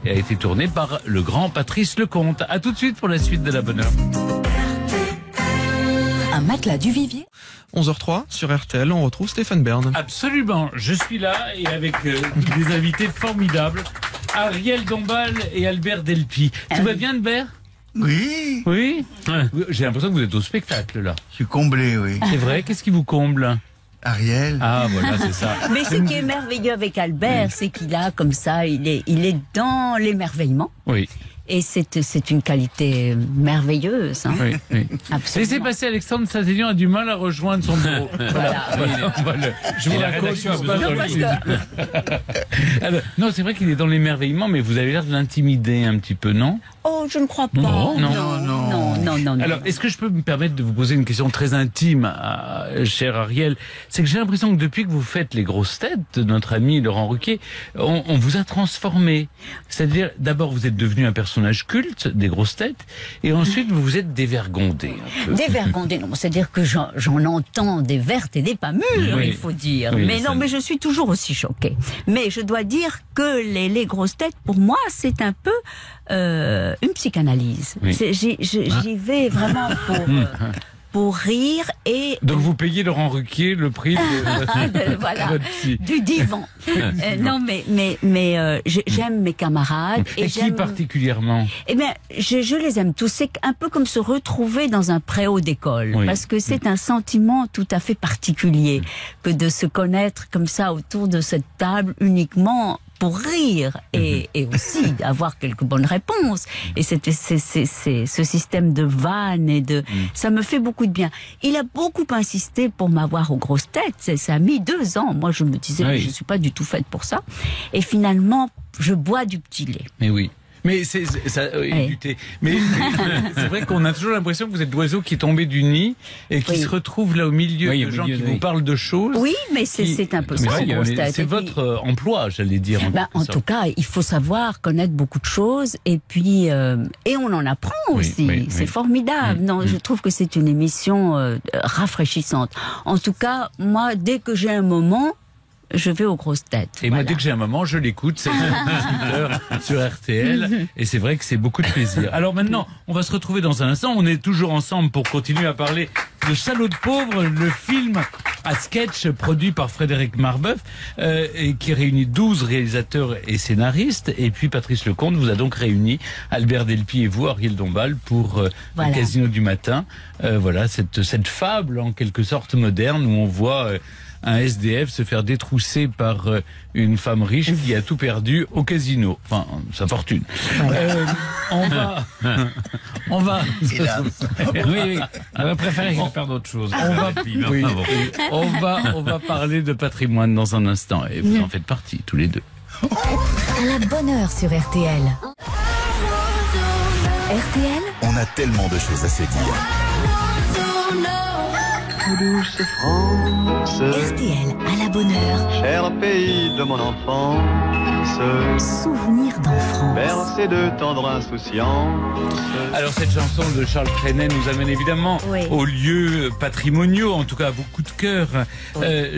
a été tourné par le grand Patrice Lecomte. À tout de suite pour la suite de la bonne heure. Un matelas du Vivier. 11h03 sur RTL, on retrouve Stéphane Bern. Absolument, je suis là et avec des invités formidables, Ariel Dombal et Albert Delpy. Tout va bien, Albert ? Oui. Oui. J'ai l'impression que vous êtes au spectacle là. Je suis comblé, oui. C'est vrai. Qu'est-ce qui vous comble ? Ariel. Ah voilà, c'est ça. Mais ce qui est merveilleux avec Albert, c'est qu'il a comme ça, il est dans l'émerveillement. Oui. Et c'est une qualité merveilleuse. Hein. Oui. Absolument. Laissez passer Alexandre Saint-Élion a du mal à rejoindre son bureau. Voilà. Je vous raconte. Alors, non, c'est vrai qu'il est dans l'émerveillement, mais vous avez l'air de l'intimider un petit peu, non ? Oh, je ne crois pas. Non. Alors, est-ce que je peux me permettre de vous poser une question très intime, cher Ariel ? C'est que j'ai l'impression que depuis que vous faites les grosses têtes de notre ami Laurent Ruquier, on vous a transformé. C'est-à-dire, d'abord, vous êtes devenu un personnage culte des grosses têtes, et ensuite, vous vous êtes dévergondé. Dévergondé, non. C'est-à-dire que j'en entends des vertes et des pas mûres, il faut dire. Oui, mais non, mais je suis toujours aussi choquée. Mais je dois dire que les grosses têtes, pour moi, c'est un peu une psychanalyse. Oui. J'y vais vraiment pour rire et... Donc vous payez Laurent Ruquier le prix de voilà, votre psy. du divan. Non, mais j'aime mes camarades. Et qui particulièrement ? Eh bien, je les aime tous. C'est un peu comme se retrouver dans un préau d'école. Oui. Parce que c'est un sentiment tout à fait particulier que de se connaître comme ça autour de cette table uniquement pour rire et aussi avoir quelques bonnes réponses. Et c'est ce système de vannes et de... Ça me fait beaucoup de bien. Il a beaucoup insisté pour m'avoir aux grosses têtes. Ça a mis 2 ans. Moi, je me disais que je ne suis pas du tout faite pour ça. Et finalement, je bois du petit lait. Mais oui. Mais c'est du thé. Mais c'est vrai qu'on a toujours l'impression que vous êtes l'oiseau qui est tombé du nid et qui se retrouve là au milieu de gens qui vous parlent de choses. Oui, mais c'est un peu ça, c'est votre emploi, j'allais dire. En tout cas, il faut savoir connaître beaucoup de choses et puis et on en apprend aussi. C'est formidable. Non, je trouve que c'est une émission rafraîchissante. En tout cas, moi, dès que j'ai un moment, je vais aux grosses têtes. Et moi, dès que j'ai un moment, je l'écoute. C'est 18h sur RTL. Et c'est vrai que c'est beaucoup de plaisir. Alors maintenant, on va se retrouver dans un instant. On est toujours ensemble pour continuer à parler de Salaud de pauvre, le film à sketch produit par Frédéric Marbeuf, et qui réunit 12 réalisateurs et scénaristes. Et puis Patrice Lecomte vous a donc réuni, Albert Delpy et vous, Ariel Dombal, pour le Casino du matin. Voilà, cette fable en quelque sorte moderne où on voit... un SDF se faire détrousser par une femme riche qui a tout perdu au casino. Enfin, sa fortune. On va. Oui. On va préférer qu'il perde autre chose. On va parler de patrimoine dans un instant. Et vous en faites partie, tous les deux. À la bonne heure sur RTL. RTL. On a tellement de choses à se dire. Douce France, RTL à la bonne heure. cher pays de mon enfance, Souvenir d'enfance. bercé de tendre insouciance. Alors cette chanson de Charles Trenet nous amène évidemment aux lieux patrimoniaux, en tout cas à vos coups de cœur.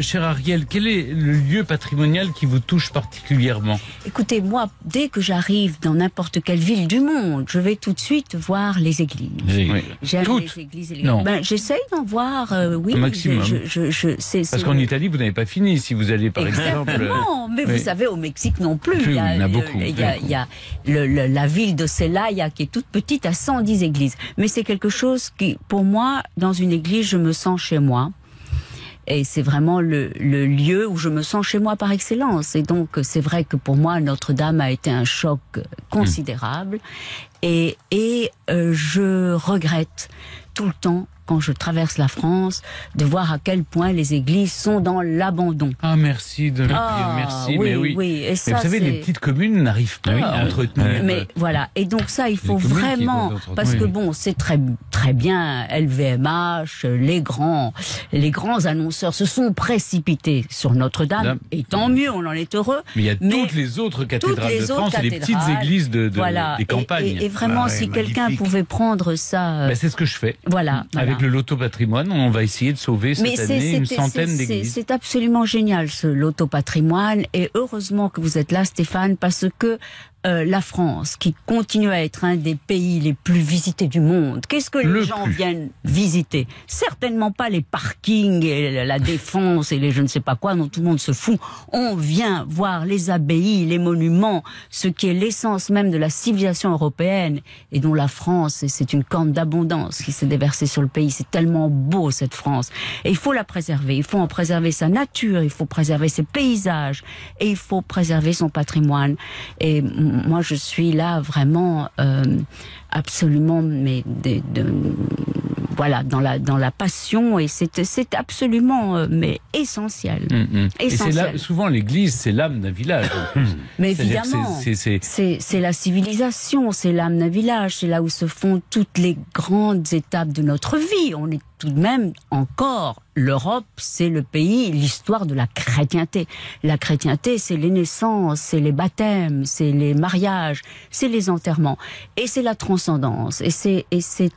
Cher Ariel, quel est le lieu patrimonial qui vous touche particulièrement ? Écoutez, moi, dès que j'arrive dans n'importe quelle ville du monde, je vais tout de suite voir les églises. J'aime les églises. J'essaye d'en voir, oui. Un maximum. Parce qu'en Italie, vous n'avez pas fini si vous allez par exemple... Exactement, mais vous savez, au Mexique non plus. plus. Il y en a beaucoup. Il y a la ville de Celaya qui est toute petite à 110 églises. Mais c'est quelque chose qui, pour moi, dans une église, je me sens chez moi. Et c'est vraiment le lieu où je me sens chez moi par excellence. Et donc, c'est vrai que pour moi, Notre-Dame a été un choc considérable. Et je regrette tout le temps, quand je traverse la France, de voir à quel point les églises sont dans l'abandon. Ah, merci de le dire, merci. Oui, mais oui. Et mais ça, vous savez, les petites communes n'arrivent pas à entretenir. Mais voilà, et donc ça, il faut vraiment, parce que bon, c'est très très bien, LVMH, les grands annonceurs se sont précipités sur Notre-Dame, et tant mieux, on en est heureux. Mais il y a toutes les autres cathédrales de France et les petites églises des campagnes. Et vraiment, si quelqu'un pouvait prendre ça... c'est ce que je fais. Voilà. Avec le loto patrimoine, on va essayer de sauver cette année une centaine d'églises. C'est absolument génial, ce loto patrimoine. Et heureusement que vous êtes là, Stéphane, parce que la France, qui continue à être un des pays les plus visités du monde, qu'est-ce que les gens viennent visiter? Certainement pas les parkings et la défense et les je ne sais pas quoi dont tout le monde se fout. On vient voir les abbayes, les monuments, ce qui est l'essence même de la civilisation européenne et dont la France, c'est une corne d'abondance qui s'est déversée sur le pays. C'est tellement beau, cette France. Et il faut la préserver. Il faut en préserver sa nature, il faut préserver ses paysages et il faut préserver son patrimoine. Et moi, je suis là vraiment absolument, voilà, dans la passion, et c'est absolument essentiel. Essentiel. Et c'est là, souvent l'église, c'est l'âme d'un village. Mais évidemment, c'est la civilisation, c'est l'âme d'un village, c'est là où se font toutes les grandes étapes de notre vie. On est tout de même encore, l'Europe, c'est le pays, l'histoire de la chrétienté. La chrétienté, c'est les naissances, c'est les baptêmes, c'est les mariages, c'est les enterrements, et c'est la transcendance, et c'est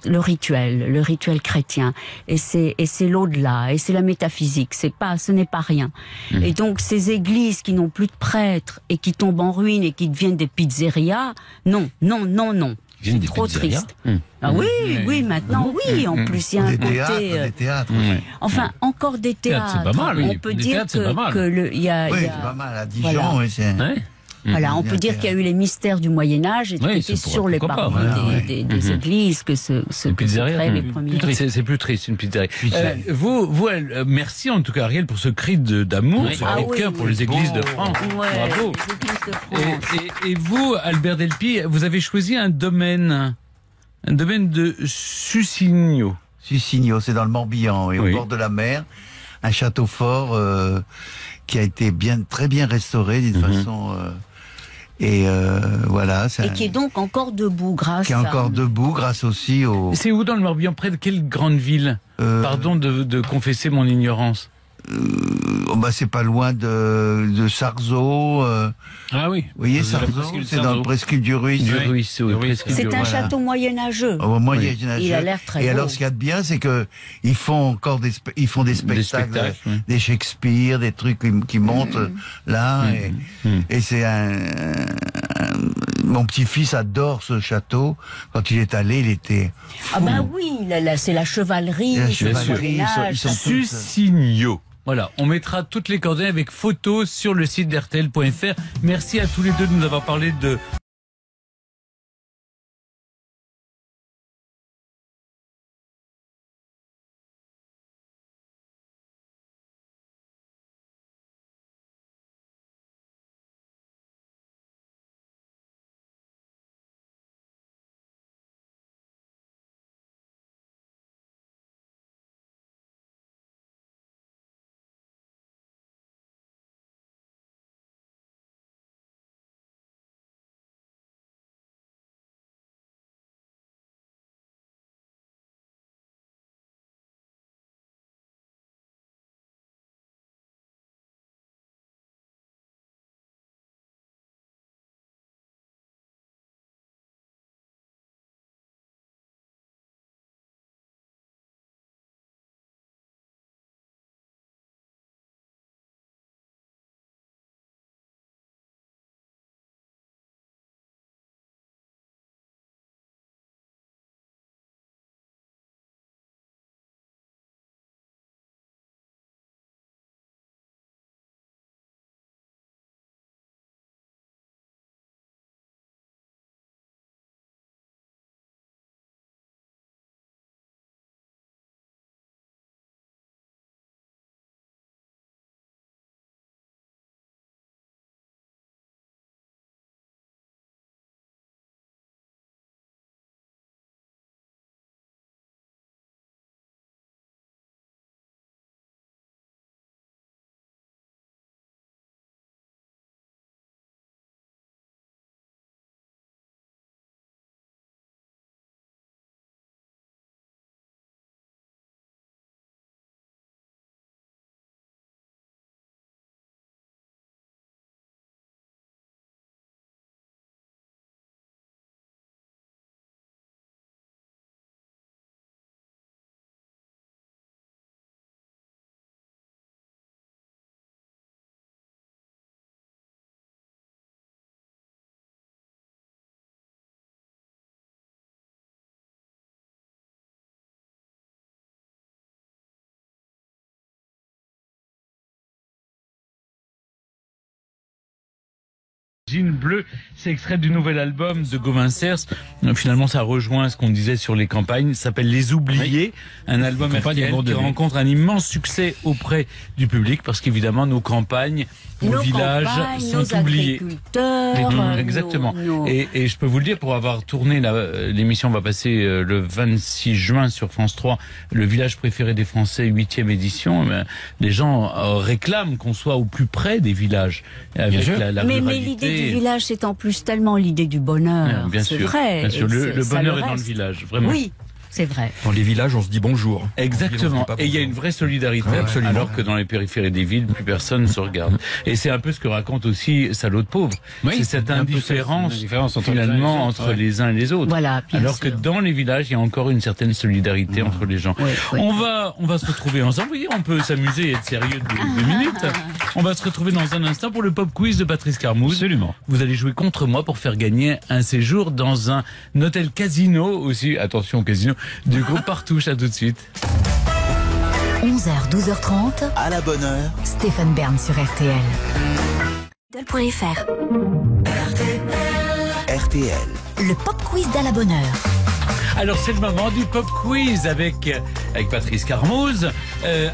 le rituel chrétien, et c'est l'au-delà, et c'est la métaphysique. Ce n'est pas rien. Et donc ces églises qui n'ont plus de prêtres et qui tombent en ruine et qui deviennent des pizzerias, non. C'est trop triste. Ah oui, maintenant, oui. En plus, il y a un côté... Des théâtres. Enfin, encore des théâtres. C'est pas mal. On peut dire que c'est pas mal. À Dijon, voilà. c'est... Voilà, on peut dire qu'il y a eu les mystères du Moyen-Âge et c'était sur les parois des églises que se créent les premiers. C'est plus triste, une pizzeria. Merci en tout cas, Ariel, pour ce cri d'amour, ce cri de cœur pour les églises de France. Bravo. Et vous, Albert Delpy, vous avez choisi un domaine de Sussigno. Sussigno, c'est dans le Morbihan, et au bord de la mer, un château fort qui a été très bien restauré d'une façon... voilà. Et qui est donc encore debout grâce aussi au... C'est où dans le Morbihan? Près de quelle grande ville? Pardon de confesser mon ignorance. C'est pas loin de Sarzeau. Ah oui. Vous voyez, Sarzeau, c'est dans le presqu'île du Ruisseau. C'est un château moyenâgeux. Moyenâgeux. Il a l'air très beau. Et alors, ce qu'il y a de bien, c'est que ils font des spectacles, des Shakespeare, des trucs qui montent là. Et c'est mon petit-fils adore ce château. Quand il est allé, il était fou. C'est la chevalerie. Ils sont Sussigno. Voilà, on mettra toutes les coordonnées avec photos sur le site d'RTL.fr. Merci à tous les deux de nous avoir parlé de Jean Bleu, c'est extrait du nouvel album de Gauvin Cers. Finalement, ça rejoint ce qu'on disait sur les campagnes. Ça s'appelle Les Oubliés, un album RTL qui rencontre un immense succès auprès du public parce qu'évidemment, nos campagnes, nos villages sont oubliés. Exactement. Et je peux vous le dire, pour avoir tourné, l'émission va passer le 26 juin sur France 3, le village préféré des Français, 8e édition. Les gens réclament qu'on soit au plus près des villages. Avec la mais l'idée du village, c'est en plus tellement l'idée du bonheur. Bien sûr, vrai. Bien sûr. Le bonheur est dans le village, vraiment. Oui. C'est vrai. Dans les villages, on se dit bonjour. Exactement. Et il y a une vraie solidarité, alors que dans les périphéries des villes, plus personne ne se regarde. Et c'est un peu ce que raconte aussi Salaud de pauvre. Oui, c'est cette indifférence finalement entre les uns et les autres. Voilà, alors que dans les villages, il y a encore une certaine solidarité entre les gens. On va se retrouver ensemble. Vous voyez, on peut s'amuser et être sérieux 2 minutes. On va se retrouver dans un instant pour le pop quiz de Patrice Carmouze. Absolument. Vous allez jouer contre moi pour faire gagner un séjour dans un hôtel casino aussi. Attention, casino. Du groupe Partouche, à tout de suite. 11h, 12h30. À la bonne heure. Stéphane Bern sur RTL. RTL.fr. RTL. Le pop quiz d'À la bonne heure. Alors c'est le moment du pop quiz avec Patrice Carmouze.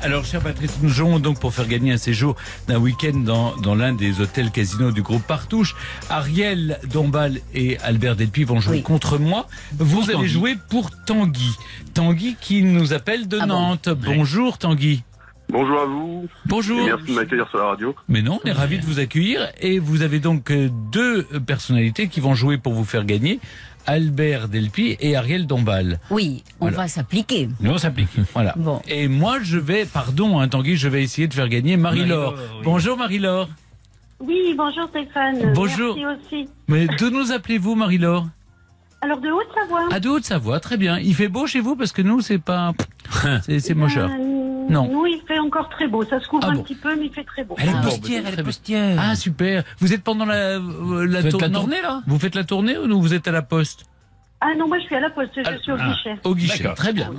Alors cher Patrice, nous jouons donc pour faire gagner un séjour d'un week-end dans l'un des hôtels casinos du groupe Partouche. Ariel Dombal et Albert Delpy vont jouer contre moi. Vous allez jouer pour Tanguy. Tanguy qui nous appelle de Nantes. Bonjour Tanguy. Bonjour à vous. Bonjour. Et merci de m'accueillir sur la radio. Mais non, on est ravis de vous accueillir. Et vous avez donc 2 personnalités qui vont jouer pour vous faire gagner. Albert Delpy et Ariel Dombal. Oui, on va s'appliquer. Nous, on s'applique. Voilà. Bon. Et moi, Tanguy, je vais essayer de faire gagner Marie-Laure. Oui. Bonjour Marie-Laure. Oui, bonjour Stéphane. Bonjour. Merci aussi. Mais d'où nous appelez-vous Marie-Laure? Alors de Haute-Savoie. Ah, de Haute-Savoie, très bien. Il fait beau chez vous parce que nous, c'est pas... c'est mocheur. Non. Nous, il fait encore très beau. Ça se couvre un petit peu, mais il fait très beau. Elle est postière. Ah, super. Vous êtes pendant la tournée, là? Vous faites la tournée ou vous êtes à la poste? Ah non, moi je suis à la poste, je suis au guichet. Au guichet, très bien.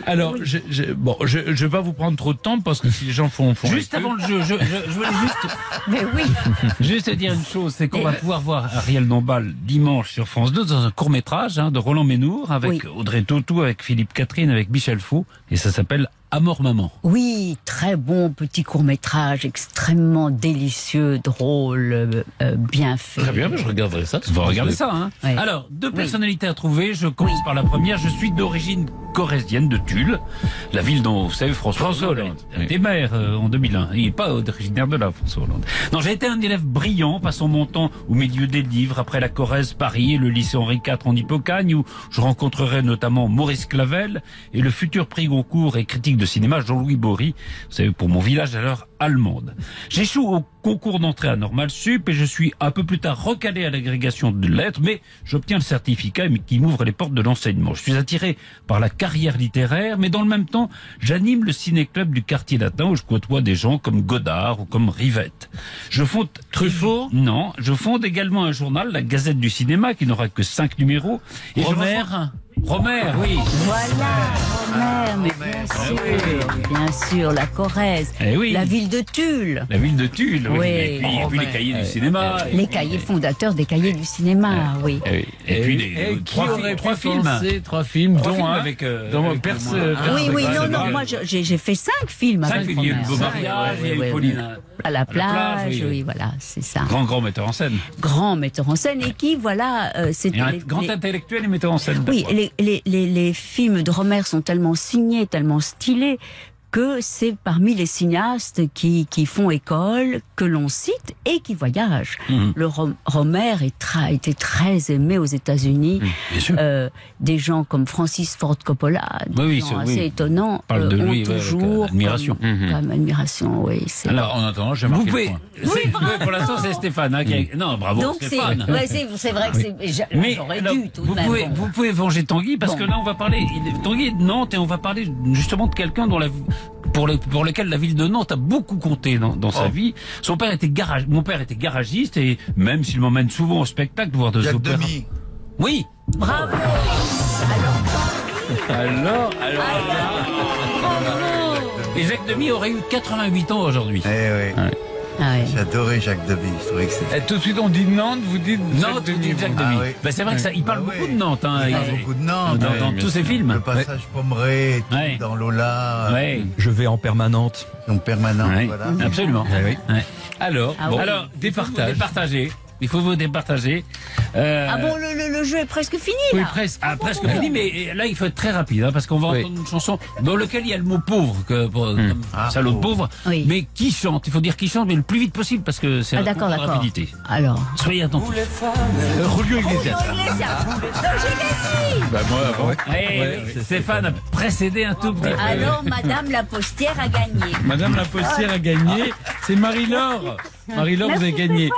Alors, je vais pas vous prendre trop de temps parce que si les gens font juste avant le jeu, je voulais juste... Mais oui. Juste dire une chose, c'est qu'on va pouvoir voir Ariel Dombal dimanche sur France 2 dans un court-métrage de Roland Ménour avec Audrey Tautou, avec Philippe Catherine, avec Michel Faux, et ça s'appelle Amor Maman. Oui, très bon petit court-métrage, extrêmement délicieux, drôle, bien fait. Très bien, je regarderai ça. On va regarder ça. Hein. Oui. Alors, 2 personnalités à trouver. Je commence par la première. Je suis d'origine corrézienne de Tulle, la ville dont, vous savez, François Hollande était maire en 2001. Il n'est pas originaire de là, François Hollande. Non, j'ai été un élève brillant, passant mon temps au milieu des livres, après la Corrèze, Paris et le lycée Henri IV en Hippocagne, où je rencontrerai notamment Maurice Clavel et le futur prix Goncourt et critique de cinéma Jean-Louis Bory, vous savez, pour mon village à l'heure allemande. J'échoue au concours d'entrée à Normal Sup et je suis un peu plus tard recalé à l'agrégation de lettres, mais j'obtiens le certificat qui m'ouvre les portes de l'enseignement. Je suis attiré par la carrière littéraire, mais dans le même temps, j'anime le ciné-club du quartier latin où je côtoie des gens comme Godard ou comme Rivette. Je fonde Truffaut? Non, je fonde également un journal, la Gazette du cinéma, qui n'aura que 5 numéros. Et Romer, oui. Voilà, Romer, mais bien sûr, la Corrèze, la ville de Tulle. La ville de Tulle, oui. Et puis les cahiers du cinéma. Les cahiers fondateurs des cahiers du cinéma, oui. Et puis trois films, dont un avec... Oui, non, moi j'ai fait 5 films avec Romer. 5 films, Beau mariage, et Pauline. À la plage, oui, voilà, c'est ça. Grand metteur en scène. Grand metteur en scène et qui, voilà... c'est un grand intellectuel et metteur en scène. Oui, les films de Romer sont tellement signés, tellement stylés, que c'est parmi les cinéastes qui font école, que l'on cite et qui voyagent. Le Romer était très aimé aux États-Unis. Des gens comme Francis Ford Coppola, des gens assez étonnants, ont toujours admiration. Admiration, oui. Alors, en attendant, je marque le point. Pour l'instant, c'est Stéphane. Non, bravo, donc, Stéphane. C'est vrai que j'aurais dû tout de même. Vous pouvez venger Tanguy, parce que là, on va parler... Tanguy est de Nantes, et on va parler justement de quelqu'un dont pour lequel la ville de Nantes a beaucoup compté dans sa vie. Mon père était garagiste, et même s'il m'emmène souvent au spectacle, voir des opéras. Oui. Bravo. Alors. Et Jacques Demy aurait eu 88 ans aujourd'hui. Ah ouais. J'adorais Jacques Demy. Je trouvais que c'était... Tout de suite, on dit Nantes, vous dites Nantes, vous dites Jacques Demy. Oui. C'est vrai que il parle beaucoup de Nantes. Hein, il parle beaucoup de Nantes. Dans tous ses films. Le passage Pommeret, dans Lola. Je vais en permanente. En permanente, voilà. Absolument. Alors, départager. Il faut vous départager. Le jeu est presque fini, là. Oui, presque. Presque fini, mais là, il faut être très rapide, parce qu'on va entendre une chanson dans laquelle il y a le mot pauvre, comme salaud de pauvre, mais qui chante. Il faut dire qui chante, mais le plus vite possible, parce que c'est la rapidité. Alors. Soyez attentifs. Julio Iglesias. J'ai gagné. Moi, avant. Stéphane a précédé un tout petit peu. Alors, Madame la Postière a gagné. Madame la Postière a gagné. C'est Marie-Laure. Marie-Laure, vous avez gagné.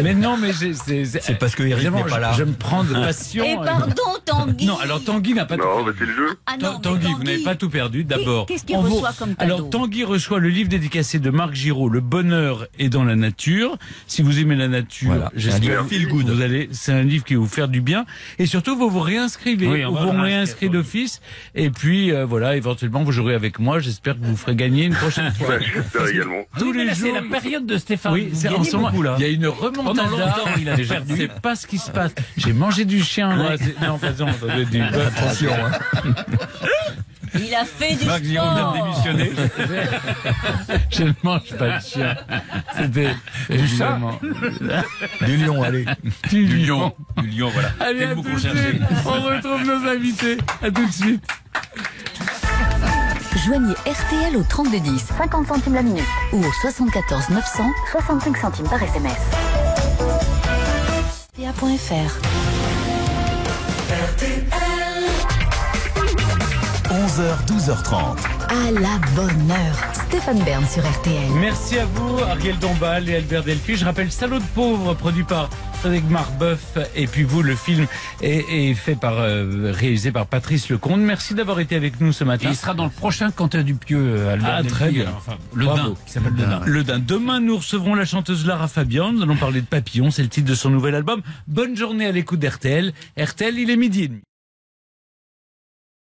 Mais non, mais c'est parce que Eric n'est pas là. Je me prends de passion. Et pardon, Tanguy. Non, alors Tanguy n'a pas tout perdu. Non, c'est le jeu. Tanguy, vous n'avez pas tout perdu. D'abord, qu'est-ce qu'il reçoit comme cadeau? Alors, Tanguy reçoit le livre dédicacé de Marc Giraud, Le bonheur est dans la nature. Si vous aimez la nature, j'espère que c'est un livre qui va vous faire du bien. Et surtout, vous vous réinscrivez. Vous vous réinscrivez d'office. Et puis, éventuellement, vous jouerez avec moi. J'espère que vous ferez gagner une prochaine fois. J'espère également. Tous les jours. C'est la période de Stéphane. Oui, c'est en ce moment. Il y a une remontada. Il a perdu. Je sais pas ce qui se passe. J'ai mangé du chien. Là. Non, ça doit être du bœuf. Attention. Il a fait du Marc Giraud vient de démissionner. Je ne mange pas de chien. C'était du chat. Du lion, allez. Du lion, voilà. Allez, à tout de suite. On retrouve nos invités. À tout de suite. Joignez RTL au 3210, 50 centimes la minute, ou au 74 900, 65 centimes par SMS. RTA.fr 11h, 12h30. À la bonne heure. Stéphane Bern sur RTL. Merci à vous, Ariel Dombal et Albert Delpuy. Je rappelle Salaud de pauvre, produit par Frédéric Marbeuf. Et puis vous, le film est réalisé par Patrice Lecomte. Merci d'avoir été avec nous ce matin. Et il sera dans le prochain Quentin Dupieux, Albert Delpuy. Très bien. Le Dain, qui s'appelle Le Dain. Le Dain. Demain, nous recevrons la chanteuse Lara Fabian. Nous allons parler de Papillon, c'est le titre de son nouvel album. Bonne journée à l'écoute d'RTL. RTL, il est 12h30.